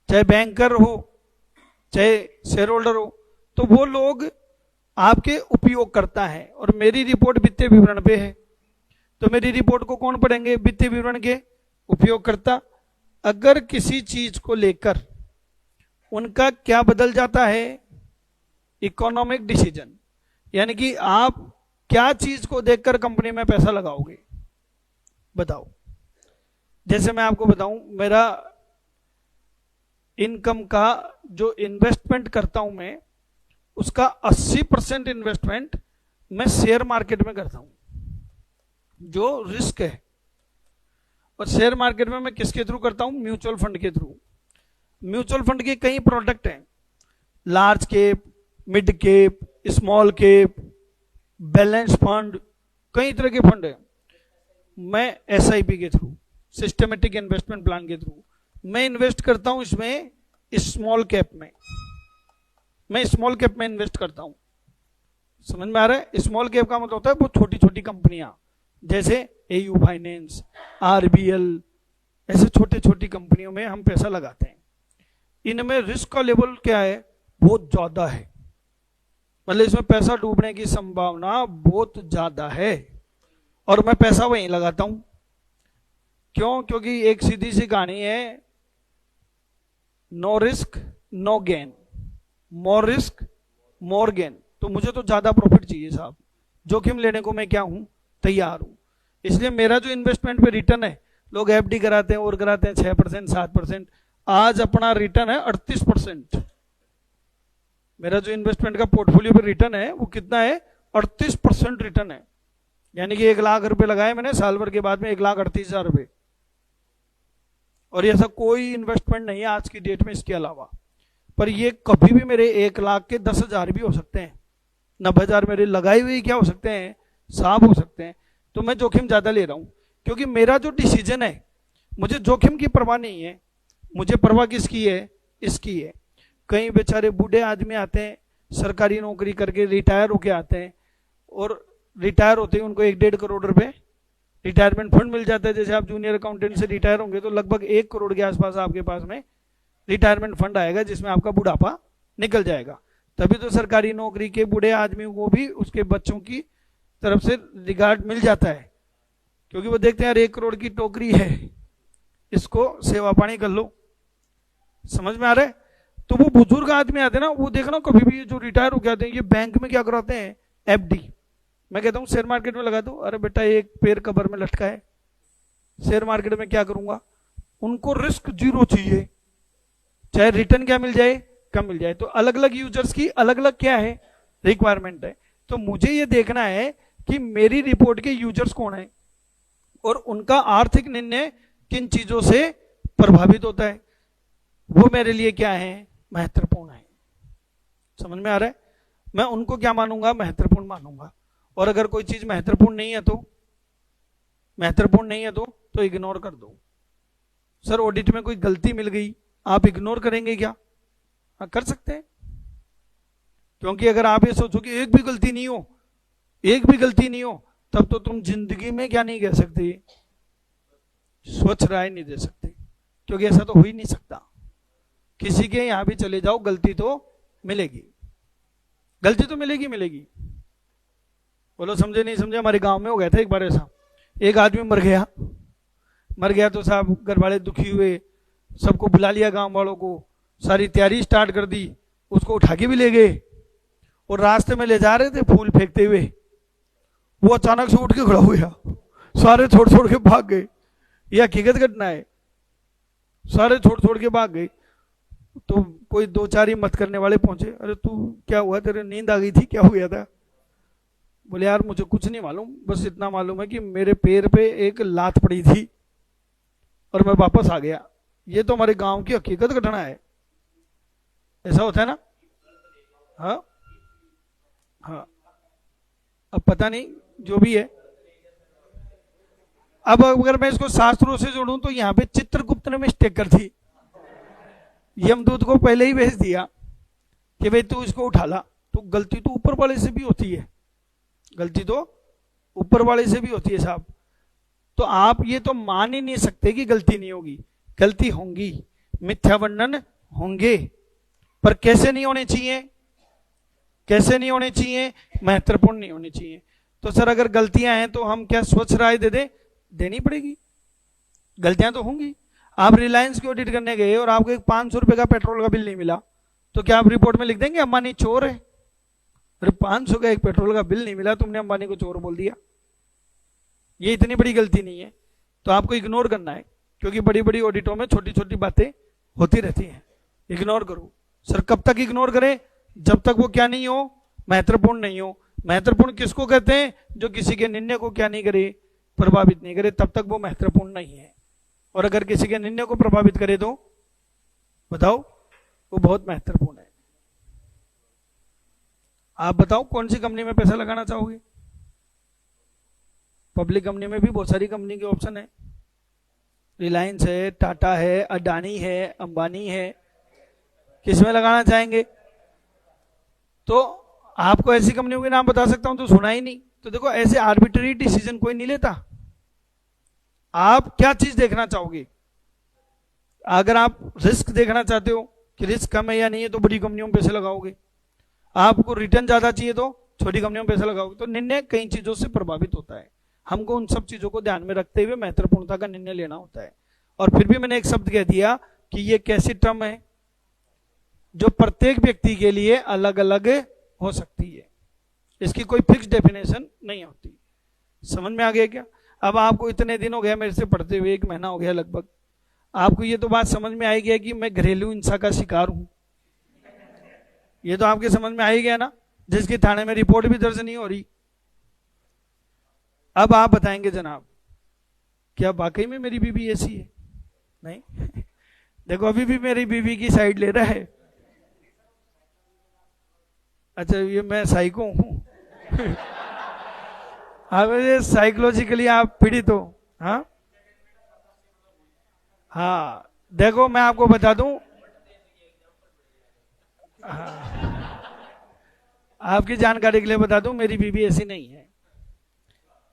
चाहे बैंकर हो, चाहे शेयर होल्डर हो, तो वो लोग आपके उपयोगकर्ता हैं। और मेरी रिपोर्ट वित्तीय विवरण पे है, तो मेरी रिपोर्ट को कौन पढ़ेंगे, वित्तीय विवरण के उपयोगकर्ता। अगर किसी चीज को लेकर उनका क्या बदल जाता है, इकोनॉमिक डिसीजन, यानी कि आप क्या चीज को देखकर कंपनी में पैसा लगाओगे, बताओ। जैसे मैं आपको बताऊं, मेरा इनकम का जो इन्वेस्टमेंट करता हूं मैं, उसका 80% इन्वेस्टमेंट मैं शेयर मार्केट में करता हूं, जो रिस्क है। और शेयर मार्केट में मैं किसके थ्रू करता हूं, म्यूचुअल फंड के थ्रू। म्यूचुअल फंड के कई प्रोडक्ट हैं, large cap, mid cap, small cap, balance fund, कई तरह के फंड है। मैं एसआईपी के थ्रू, सिस्टमेटिक इन्वेस्टमेंट प्लान के थ्रू मैं इन्वेस्ट करता हूं इसमें, स्मॉल कैप में। मैं स्मॉल कैप में इन्वेस्ट करता हूं, समझ में आ रहा है। स्मॉल कैप का मतलब होता है वो छोटी छोटी कंपनियां, जैसे एयू फाइनेंस, आरबीएल, ऐसे छोटे छोटी कंपनियों में हम पैसा लगाते हैं। इनमें रिस्क का लेवल क्या है, बहुत ज्यादा है, मतलब इसमें पैसा डूबने की संभावना बहुत ज्यादा है, और मैं पैसा वहीं लगाता हूं। क्यों, क्योंकि एक सीधी सी कहानी है, no risk no gain, more risk more gain. तो मुझे तो ज्यादा प्रॉफिट चाहिए साहब, जोखिम लेने को मैं क्या हूं, तैयार हूं। इसलिए मेरा जो इन्वेस्टमेंट पे रिटर्न है, लोग एफडी कराते हैं और कराते हैं 6% 7%, आज अपना रिटर्न है 38%। मेरा जो इन्वेस्टमेंट का पोर्टफोलियो पे रिटर्न है वो कितना है, 38% रिटर्न है। यानी कि 1 लाख रुपए लगाए मैंने, साल भर के बाद में 1,38,000 रुपए। और ऐसा कोई इन्वेस्टमेंट नहीं है आज की डेट में इसके अलावा। पर ये कभी भी मेरे 1 लाख के 10,000 भी हो सकते हैं, 90,000 मेरे लगाए हुए क्या हो सकते हैं, साफ हो सकते हैं। तो मैं जोखिम ज्यादा ले रहा हूं, क्योंकि मेरा जो डिसीजन है, मुझे जोखिम की परवाह नहीं है। मुझे परवाह किसकी है, इसकी है। कई बेचारे बूढ़े आदमी आते हैं, सरकारी नौकरी करके रिटायर होके आते हैं, और रिटायर होते ही उनको 1-1.5 करोड़ रुपए रिटायरमेंट फंड मिल जाता है। जैसे आप जूनियर अकाउंटेंट से रिटायर होंगे तो लगभग 1 करोड़ के आसपास आपके पास में रिटायरमेंट फंड आएगा, जिसमें आपका बुढ़ापा निकल जाएगा। तभी तो सरकारी नौकरी के बूढ़े आदमियों को भी उसके बच्चों की तरफ से रिगार्ड मिल जाता है, क्योंकि वो देखते हैं यार 1 करोड़ की टोकरी है, इसको सेवा पानी कर लो। समझ में आ रहा है। तो वो बुजुर्ग आदमी आते हैं ना, वो देखना कभी भी जो रिटायर हो आते हैं, ये बैंक में क्या कराते हैं, एफडी। मैं कहता हूँ शेयर मार्केट में लगा दो, अरे बेटा एक पैर कबर में लटका है, शेयर मार्केट में क्या करूंगा। उनको रिस्क जीरो चाहिए, चाहे रिटर्न क्या मिल जाए, कम मिल जाए। तो अलग अलग यूजर्स की अलग अलग क्या है, रिक्वायरमेंट है। तो मुझे ये देखना है कि मेरी रिपोर्ट के यूजर्स कौन है, और उनका आर्थिक निर्णय किन चीजों से प्रभावित होता है, वो मेरे लिए क्या है, महत्वपूर्ण है। समझ में आ रहा है। मैं उनको क्या मानूंगा, महत्वपूर्ण मानूंगा। और अगर कोई चीज महत्वपूर्ण नहीं है तो, महत्वपूर्ण नहीं है तो इग्नोर कर दो। सर ऑडिट में कोई गलती मिल गई, आप इग्नोर करेंगे क्या, हाँ कर सकते हैं। क्योंकि अगर आप ये सोचो कि एक भी गलती नहीं हो, एक भी गलती नहीं हो, तब तो तुम जिंदगी में क्या नहीं कह सकते, स्वच्छ राय नहीं दे सकते, क्योंकि ऐसा तो हो ही नहीं सकता। किसी के यहां भी चले जाओ, गलती तो मिलेगी, गलती तो मिलेगी मिलेगी। बोलो समझे नहीं समझे। हमारे गांव में हो गया था एक बार ऐसा, एक आदमी मर गया तो साहब घर वाले दुखी हुए, सबको बुला लिया, गांव वालों को, सारी तैयारी स्टार्ट कर दी, उसको उठा के भी ले गए, और रास्ते में ले जा रहे थे फूल फेंकते हुए, वो अचानक से उठ के खड़ा हो गया, सारे छोड़ के भाग गए। यह हकीकत घटना है, सारे छोड़ के भाग गए। तो कोई 2-4 हिम्मत करने वाले पहुंचे, अरे तू क्या हुआ, तेरे नींद आ गई थी, क्या हो गया था। बोले यार मुझे कुछ नहीं मालूम, बस इतना मालूम है कि मेरे पैर पे एक लात पड़ी थी और मैं वापस आ गया। ये तो हमारे गांव की हकीकत घटना है, ऐसा होता है ना। हाँ हाँ, अब पता नहीं, जो भी है। अब अगर मैं इसको शास्त्रों से जोड़ूं तो यहाँ पे चित्रगुप्त ने मिस्टेक कर दी, यमदूत को पहले ही भेज दिया कि भाई तू इसको उठा ला। तो गलती तो ऊपर वाले से भी होती है, गलती तो ऊपर वाले से भी होती है साहब। तो आप ये तो मान ही नहीं सकते कि गलती नहीं होगी, गलती होंगी, मिथ्या वर्णन होंगे, पर कैसे नहीं होने चाहिए, कैसे नहीं होने चाहिए, महत्वपूर्ण नहीं होने चाहिए। तो सर अगर गलतियां हैं तो हम क्या स्वच्छ राय दे दें? देनी पड़ेगी, गलतियां तो होंगी। आप रिलायंस की ऑडिट करने गए और आपको एक 500 रुपए का पेट्रोल का बिल नहीं मिला, तो क्या आप रिपोर्ट में लिख देंगे अंबानी चोर है? अरे 500 का एक पेट्रोल का बिल नहीं मिला, तुमने अंबानी को चोर बोल दिया। ये इतनी बड़ी गलती नहीं है, तो आपको इग्नोर करना है, क्योंकि बड़ी बड़ी ऑडिटों में छोटी छोटी बातें होती रहती हैं। इग्नोर करो। सर कब तक इग्नोर करें? जब तक वो क्या नहीं हो, महत्वपूर्ण नहीं हो। महत्वपूर्ण किसको कहते हैं? जो किसी के निर्णय को क्या नहीं करे, प्रभावित नहीं करे, तब तक वो महत्वपूर्ण नहीं है। और अगर किसी के निर्णय को प्रभावित करे तो बताओ वो बहुत महत्वपूर्ण है। आप बताओ कौन सी कंपनी में पैसा लगाना चाहोगे? पब्लिक कंपनी में भी बहुत सारी कंपनी के ऑप्शन है, रिलायंस है, टाटा है, अडानी है, अंबानी है। किसमें लगाना चाहेंगे? तो आपको ऐसी कंपनियों के नाम बता सकता हूं तो सुना ही नहीं। तो देखो ऐसे आर्बिट्ररी डिसीजन कोई नहीं लेता। आप क्या चीज देखना चाहोगे? अगर आप रिस्क देखना चाहते हो कि रिस्क कम है या नहीं है तो बड़ी कंपनियों में पैसे लगाओगे। आपको रिटर्न ज्यादा चाहिए तो छोटी कंपनियों में पैसा लगाओगे। तो निर्णय कई चीजों से प्रभावित होता है, हमको उन सब चीजों को ध्यान में रखते हुए महत्वपूर्णता का निर्णय लेना होता है। और फिर भी मैंने एक शब्द कह दिया कि ये कैसी टर्म है जो प्रत्येक व्यक्ति के लिए अलग अलग हो सकती है, इसकी कोई फिक्स डेफिनेशन नहीं होती। समझ में आ गया क्या? अब आपको इतने दिन हो गया मेरे से पढ़ते हुए, 1 महीना हो गया लगभग, आपको ये तो बात समझ में आई गया कि मैं घरेलू हिंसा का शिकार हूं। ये तो आपके समझ में आ ही गया ना, जिसकी थाने में रिपोर्ट भी दर्ज नहीं हो रही। अब आप बताएंगे जनाब क्या वाकई में मेरी बीवी ऐसी है? नहीं देखो अभी भी मेरी बीवी की साइड ले रहा है। अच्छा ये मैं साइको हूं अब ये साइकोलॉजिकली आप पीड़ित हो? हाँ हाँ, देखो मैं आपको बता दूं, हाँ, आपकी जानकारी के लिए बता दूं मेरी बीवी ऐसी नहीं है।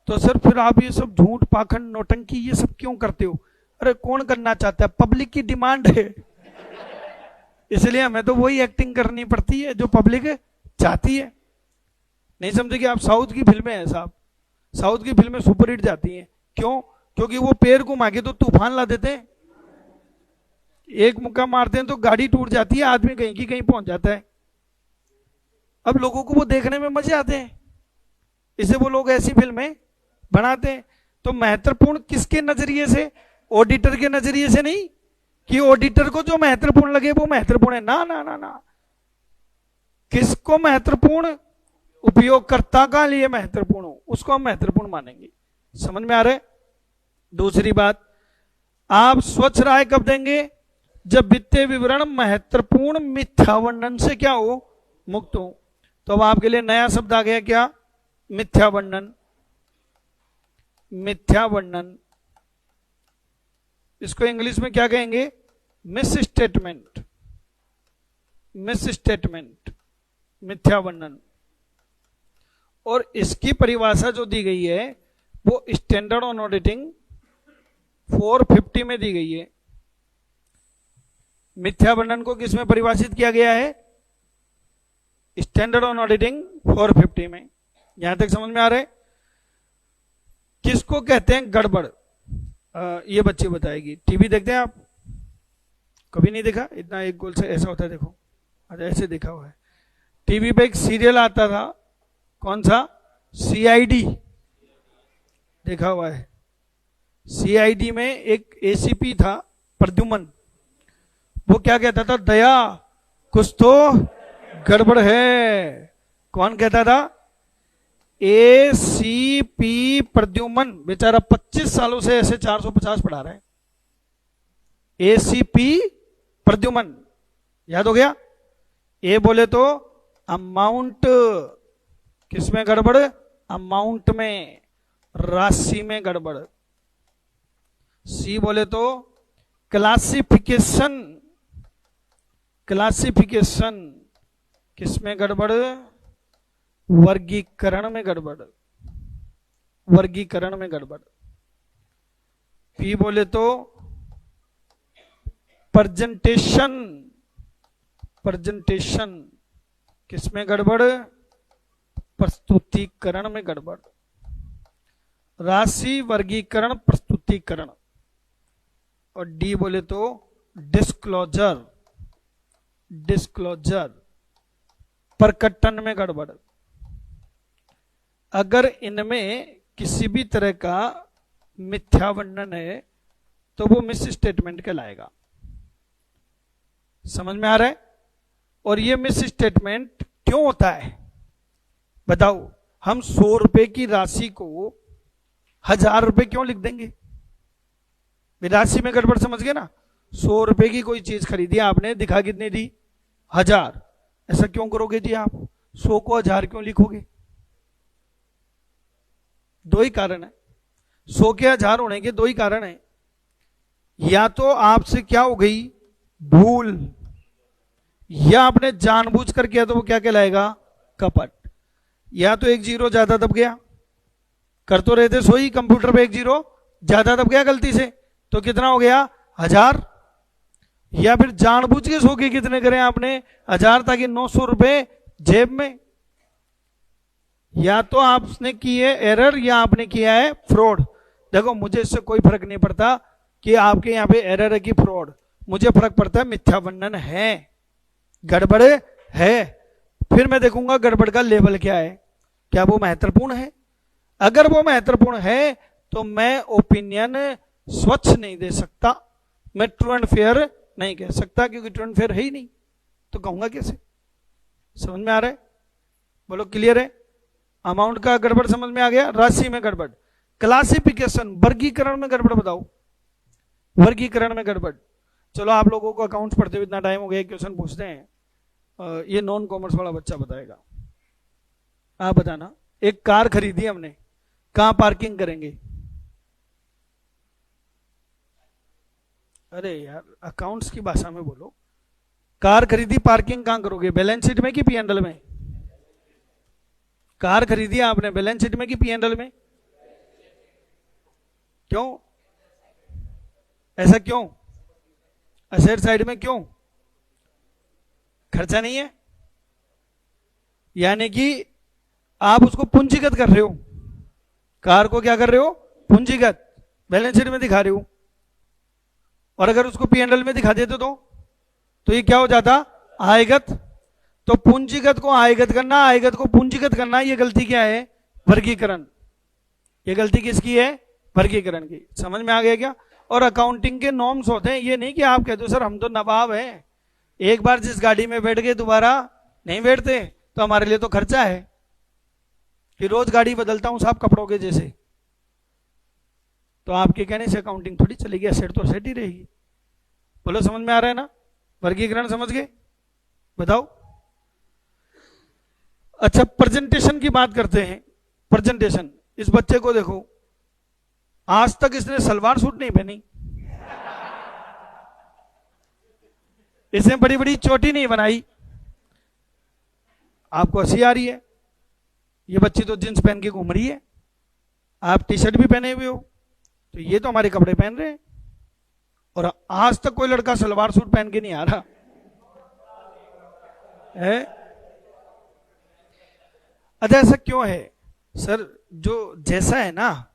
तो सर फिर आप ये सब झूठ पाखंड नौटंकी ये सब क्यों करते हो? अरे कौन करना चाहता है? पब्लिक की डिमांड है, इसलिए हमें तो वही एक्टिंग करनी पड़ती है जो पब्लिक चाहती है। नहीं समझे कि आप? साउथ की फिल्में हैं साहब, साउथ की फिल्में सुपरहिट जाती हैं। क्यों? क्योंकि वो पैर घुमा के तो तूफान ला देते हैं, एक मुक्का मारते हैं तो गाड़ी टूट जाती है, आदमी कहीं की कहीं पहुंच जाता है। अब लोगों को वो देखने में मजे आते हैं, इससे वो लोग ऐसी फिल्में बनाते हैं। तो महत्वपूर्ण किसके नजरिए से? ऑडिटर के नजरिए से नहीं कि ऑडिटर को जो महत्वपूर्ण लगे वो महत्वपूर्ण है। ना ना ना ना, किसको महत्वपूर्ण? उपयोगकर्ता का लिए महत्वपूर्ण हो उसको हम महत्वपूर्ण मानेंगे। समझ में आ रहा है? दूसरी बात, आप स्वच्छ राय कब देंगे? जब वित्तीय विवरण महत्वपूर्ण मिथ्या वर्णन से क्या हो? मुक्त हो। तो अब आपके लिए नया शब्द आ गया, क्या? मिथ्या वर्णन। मिथ्या वर्णन, इसको इंग्लिश में क्या कहेंगे? Miss statement. मिस स्टेटमेंट, मिथ्या वर्णन। और इसकी परिभाषा जो दी गई है वो स्टैंडर्ड ऑन ऑडिटिंग 450 में दी गई है। मिथ्या वर्णन को किसमें परिभाषित किया गया है? स्टैंडर्ड ऑन ऑडिटिंग 450 में। यहां तक समझ में आ रहा है? किसको कहते हैं गड़बड़? ये बच्ची बताएगी। टीवी देखते हैं आप? कभी नहीं देखा? इतना एक गोल से ऐसा होता है, देखो। अच्छा ऐसे देखा हुआ है। टीवी पे एक सीरियल आता था, कौन सा? सीआईडी, देखा हुआ है। सीआईडी में एक एसीपी था प्रद्युमन, वो क्या कहता था? दया कुछ तो गड़बड़ है। कौन कहता था? एसीपी प्रद्युमन, बेचारा 25 सालों से ऐसे 450 पढ़ा रहा है। एसीपी प्रद्युमन, याद हो गया? ए बोले तो अमाउंट, किसमें गड़बड़? अमाउंट में, राशि में गड़बड़। सी बोले तो क्लासिफिकेशन, क्लासिफिकेशन किसमें गड़बड़? वर्गीकरण में गड़बड़, वर्गीकरण में गड़बड़। पी बोले तो प्रेजेंटेशन, प्रेजेंटेशन किसमें गड़बड़? प्रस्तुतिकरण में गड़बड़। राशि, वर्गीकरण, प्रस्तुतिकरण। और डी बोले तो डिस्क्लोजर, डिस्क्लोजर प्रकटन में गड़बड़। अगर इनमें किसी भी तरह का मिथ्या वर्णन है तो वो मिस स्टेटमेंट कहलाएगा। समझ में आ रहा है? और ये मिस स्टेटमेंट क्यों होता है बताओ? हम 100 रुपए की राशि को 1000 रुपए क्यों लिख देंगे? राशि में गड़बड़, समझ गए ना? 100 रुपए की कोई चीज खरीदी आपने, दिखा कितनी दी? 1000। ऐसा क्यों करोगे जी आप? 100 को 1000 क्यों लिखोगे? दो ही कारण है, 100 के 1000 होने के दो ही कारण है। या तो आपसे क्या हो गई? भूल, या आपने जानबूझकर किया तो वो क्या कहलाएगा? कपट। या तो एक जीरो ज्यादा दब गया, कर तो रहे थे 100 ही, कंप्यूटर पे एक जीरो ज्यादा दब गया गलती से, तो कितना हो गया? 1000। या फिर जानबूझ के 100 के कितने करें आपने? 1000, ताकि 900 रुपए जेब में। या तो आपने की है एरर या आपने किया है फ्रॉड। देखो मुझे इससे कोई फर्क नहीं पड़ता कि आपके यहां पे एरर है कि फ्रॉड, मुझे फर्क पड़ता है मिथ्या वर्णन है, गड़बड़ है। फिर मैं देखूंगा गड़बड़ का लेवल क्या है, क्या वो महत्वपूर्ण है। अगर वो महत्वपूर्ण है तो मैं ओपिनियन स्वच्छ नहीं दे सकता, मैं ट्रू एंड फेयर नहीं कह सकता, क्योंकि ट्रू एंड फेयर है ही नहीं, तो कहूंगा कैसे? समझ में आ रहा है? बोलो क्लियर है? अमाउंट का गड़बड़ समझ में आ गया, राशि में गड़बड़। क्लासिफिकेशन, वर्गीकरण में गड़बड़ बताओ, वर्गीकरण में गड़बड़। चलो आप लोगों को अकाउंट्स पढ़ते हुए इतना टाइम हो गया, क्वेश्चन पूछते हैं, ये नॉन कॉमर्स वाला बच्चा बताएगा। आप बताना, एक कार खरीदी हमने, कहां पार्किंग करेंगे? अरे यार अकाउंट्स की भाषा में बोलो। कार खरीदी, पार्किंग कहां करोगे? बैलेंस शीट में कि P&L में? कार खरीदी आपने, बैलेंस शीट में कि P&L में? क्यों ऐसा क्यों? असेट साइड में क्यों? खर्चा नहीं है, यानी कि आप उसको पूंजीगत कर रहे हो। कार को क्या कर रहे हो? पूंजीगत, बैलेंस शीट में दिखा रहे हो। और अगर उसको P&L में दिखा देते तो ये क्या हो जाता? आयगत। तो पूंजीगत को आयगत करना, आयगत को पूंजीगत करना, ये गलती क्या है? वर्गीकरण। ये गलती किसकी है? वर्गीकरण की। समझ में आ गया क्या? और अकाउंटिंग के नॉर्म्स होते हैं, ये नहीं कि आप कहते हो सर हम तो नवाब हैं, एक बार जिस गाड़ी में बैठ गए दोबारा नहीं बैठते, तो हमारे लिए तो खर्चा है कि रोज गाड़ी बदलता हूं साहब कपड़ों के जैसे। तो आपके कहने से अकाउंटिंग थोड़ी चलेगी, असेट तो असेट ही रहेगी। बोलो समझ में आ रहा है ना? वर्गीकरण समझ गए? बताओ। अच्छा प्रेजेंटेशन की बात करते हैं। प्रेजेंटेशन, इस बच्चे को देखो, आज तक इसने सलवार सूट नहीं पहनी, इसने बड़ी बड़ी चोटी नहीं बनाई, आपको हंसी आ रही है। ये बच्ची तो जींस पहन के घूम रही है, आप टी शर्ट भी पहने हुए हो, तो ये तो हमारे कपड़े पहन रहे हैं। और आज तक कोई लड़का सलवार सूट पहन के नहीं आ रहा है। अच्छा ऐसा क्यों है सर? जो जैसा है ना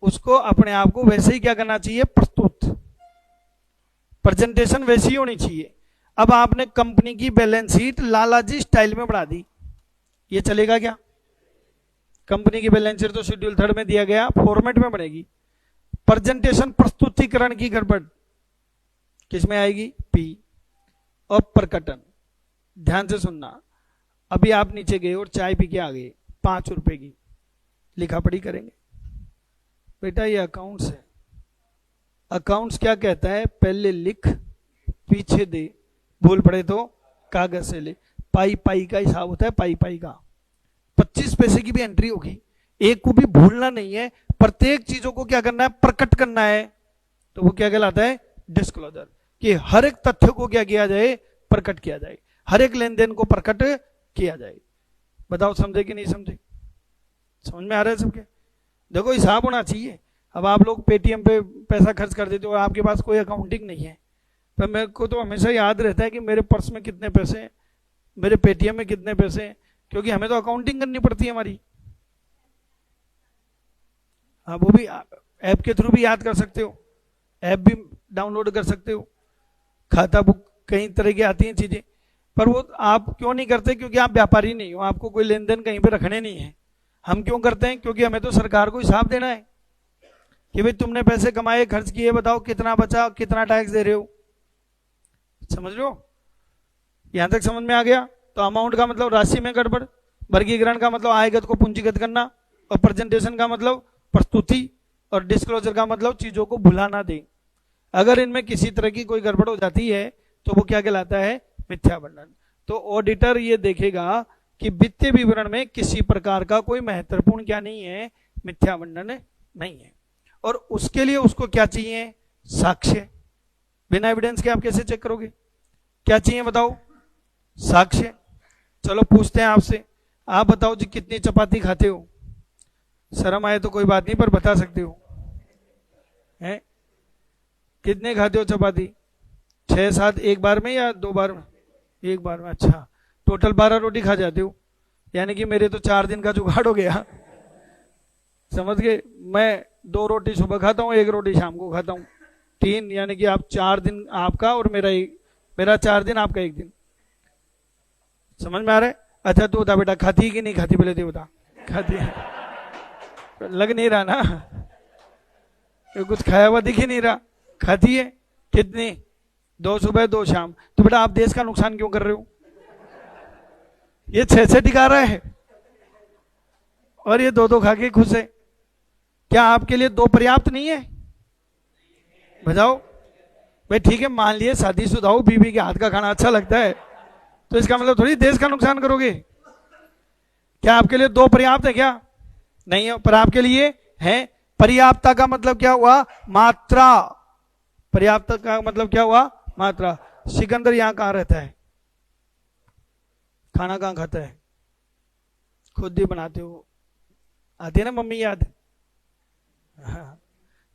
उसको अपने आप को वैसे ही क्या करना चाहिए? प्रस्तुत, प्रेजेंटेशन वैसी ही होनी चाहिए। अब आपने कंपनी की बैलेंस शीट लालाजी स्टाइल में बढ़ा दी, ये चलेगा क्या? कंपनी की बैलेंस शीट तो शेड्यूल 3 में दिया गया फॉर्मेट में बढ़ेगी। प्रेजेंटेशन, प्रस्तुतिकरण की गड़बड़ किसमें आएगी? पी। और प्रकटन, ध्यान से सुनना, अभी आप नीचे गए और चाय पी के आ गए 5 रुपए की, लिखा पढ़ी करेंगे बेटा, ये अकाउंट्स है। अकाउंट्स क्या कहता है? पहले लिख पीछे दे, भूल पड़े तो कागज से ले। पाई पाई का हिसाब होता है, पाई पाई का। 25 पैसे की भी एंट्री होगी, एक को भी भूलना नहीं है, प्रत्येक चीजों को क्या करना है, प्रकट करना है। तो वो क्या कहलाता है, डिस्क्लोजर, कि हर एक तथ्य को क्या किया जाए, प्रकट किया जाए, हर एक लेन देन को प्रकट किया जाए। बताओ समझे कि नहीं समझे? समझ में आ रहा है सबके? देखो हिसाब होना चाहिए। अब आप लोग पेटीएम पे पैसा खर्च कर देते हो, आपके पास कोई अकाउंटिंग नहीं है, पर मेरे को तो हमेशा याद रहता है कि मेरे पर्स में कितने पैसे हैं, मेरे पेटीएम में कितने पैसे हैं, क्योंकि हमें तो अकाउंटिंग करनी पड़ती है हमारी। हाँ, वो भी ऐप के थ्रू भी याद कर सकते हो, ऐप भी डाउनलोड कर सकते हो, खाता बुक, कई तरह की आती हैं चीजें, पर वो आप क्यों नहीं करते? क्योंकि आप व्यापारी नहीं हो, आपको कोई लेन देन कहीं पे रखने नहीं है। हम क्यों करते हैं? क्योंकि हमें तो सरकार को हिसाब देना है कि भाई तुमने पैसे कमाए, खर्च किए, बताओ कितना बचा, कितना टैक्स दे रहे हो। समझ लो, यहां तक समझ में आ गया? तो अमाउंट का मतलब राशि में गड़बड़, वर्गीकरण का मतलब आयगत को पूंजीगत करना, और प्रेजेंटेशन का मतलब प्रस्तुति, और डिस्क्लोजर का मतलब चीजों को भुला ना दे। अगर इनमें किसी तरह की कोई गड़बड़ हो जाती है तो वो क्या कहलाता है, मिथ्या वर्णन। तो ऑडिटर ये देखेगा कि वित्तीय विवरण में किसी प्रकार का कोई महत्वपूर्ण क्या नहीं है, मिथ्या वर्णन नहीं है। और उसके लिए उसको क्या चाहिए, साक्ष्य। बिना एविडेंस के आप कैसे चेक करोगे? क्या चाहिए बताओ, साक्ष्य। चलो पूछते हैं आपसे, आप बताओ जी कितनी चपाती खाते हो? शर्म आए तो कोई बात नहीं, पर बता सकते हो हैं? कितने खाते हो चपाती? 6-7 एक बार में या 2 बार में? एक बार में। अच्छा, टोटल 12 रोटी खा जाते हो, यानी कि मेरे तो 4 दिन का जुगाड़ हो गया। समझ गए? मैं 2 रोटी सुबह खाता हूँ, 1 रोटी शाम को खाता हूँ, 3, यानी कि आप 4 दिन आपका और मेरा 4 दिन आपका 1 दिन। समझ में आ रहा है? अच्छा तू बता बेटा, खाती है कि नहीं खाती? पहले तो बता, खाती है? लग नहीं रहा ना, कुछ खाया हुआ दिख ही नहीं रहा। खाती है कितनी? 2 सुबह 2 शाम। तो बेटा आप देश का नुकसान क्यों कर रहे हो? ये 6 दिखा रहा है और ये 2 खा के खुश है। क्या आपके लिए 2 पर्याप्त नहीं है? बताओ भाई। ठीक है, मान लिए शादीशुदा हो, बीवी के हाथ का खाना अच्छा लगता है, तो इसका मतलब थोड़ी देश का नुकसान करोगे। क्या आपके लिए 2 पर्याप्त है? क्या नहीं है, पर आपके लिए है। पर्याप्तता का मतलब क्या हुआ? मात्रा। पर्याप्त का मतलब क्या हुआ? मात्रा। सिकंदर यहां कहां रहता है? खाना कहां खाता है? खुद ही बनाते हो? आती है ना मम्मी याद? हाँ,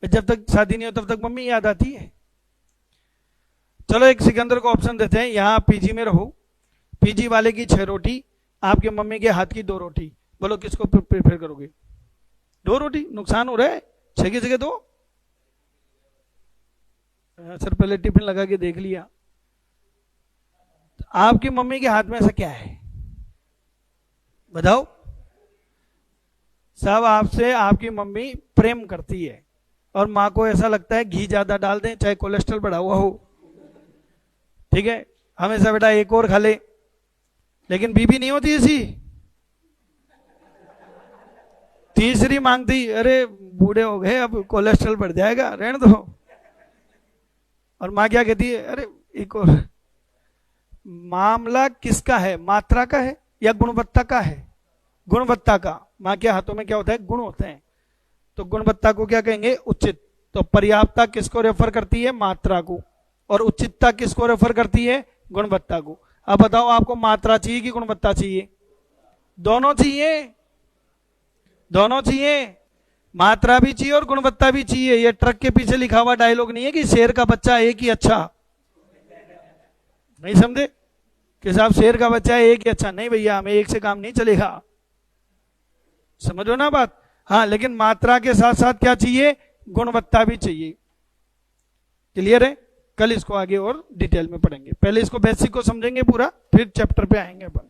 जब तक शादी नहीं हो तब तक मम्मी याद आती है। चलो एक सिकंदर को ऑप्शन देते हैं, यहां पीजी में रहो, पीजी वाले की 6 रोटी, आपके मम्मी के हाथ की 2 रोटी, बोलो किसको प्रेफर करोगे? 2 रोटी। नुकसान हो रहा है, 6 की जगह 2। सर पहले टिफिन लगा के देख लिया। आपकी मम्मी के हाथ में ऐसा क्या है बताओ? सब आपसे आपकी मम्मी प्रेम करती है, और माँ को ऐसा लगता है घी ज्यादा डाल दें, चाहे कोलेस्ट्रॉल बढ़ा हुआ हो। ठीक है, हमेशा बेटा एक और खा ले, लेकिन बीबी नहीं होती ऐसी। तीसरी मांगती, अरे बूढ़े हो गए अब कोलेस्ट्रॉल बढ़ जाएगा, रहने दो। और माँ क्या कहती है? अरे एक और। मामला किसका है? मात्रा का है या गुणवत्ता का है? गुणवत्ता का। माँ के हाथों में क्या होता है? गुण होते हैं। तो गुणवत्ता को क्या कहेंगे? उचित। तो पर्याप्तता किसको रेफर करती है? मात्रा को। और उचितता किसको रेफर करती है? गुणवत्ता को। अब बताओ आपको मात्रा चाहिए कि गुणवत्ता चाहिए? दोनों चाहिए, दोनों चाहिए। मात्रा भी चाहिए और गुणवत्ता भी चाहिए। ये ट्रक के पीछे लिखा हुआ डायलॉग नहीं है कि शेर का बच्चा एक ही अच्छा। नहीं समझे कि साहब शेर का बच्चा एक ही अच्छा? नहीं भैया, हमें एक से काम नहीं चलेगा। समझो ना बात? हाँ, लेकिन मात्रा के साथ साथ क्या चाहिए? गुणवत्ता भी चाहिए। क्लियर है? कल इसको आगे और डिटेल में पढ़ेंगे। पहले इसको बेसिक को समझेंगे पूरा, फिर चैप्टर पे आएंगे अपन।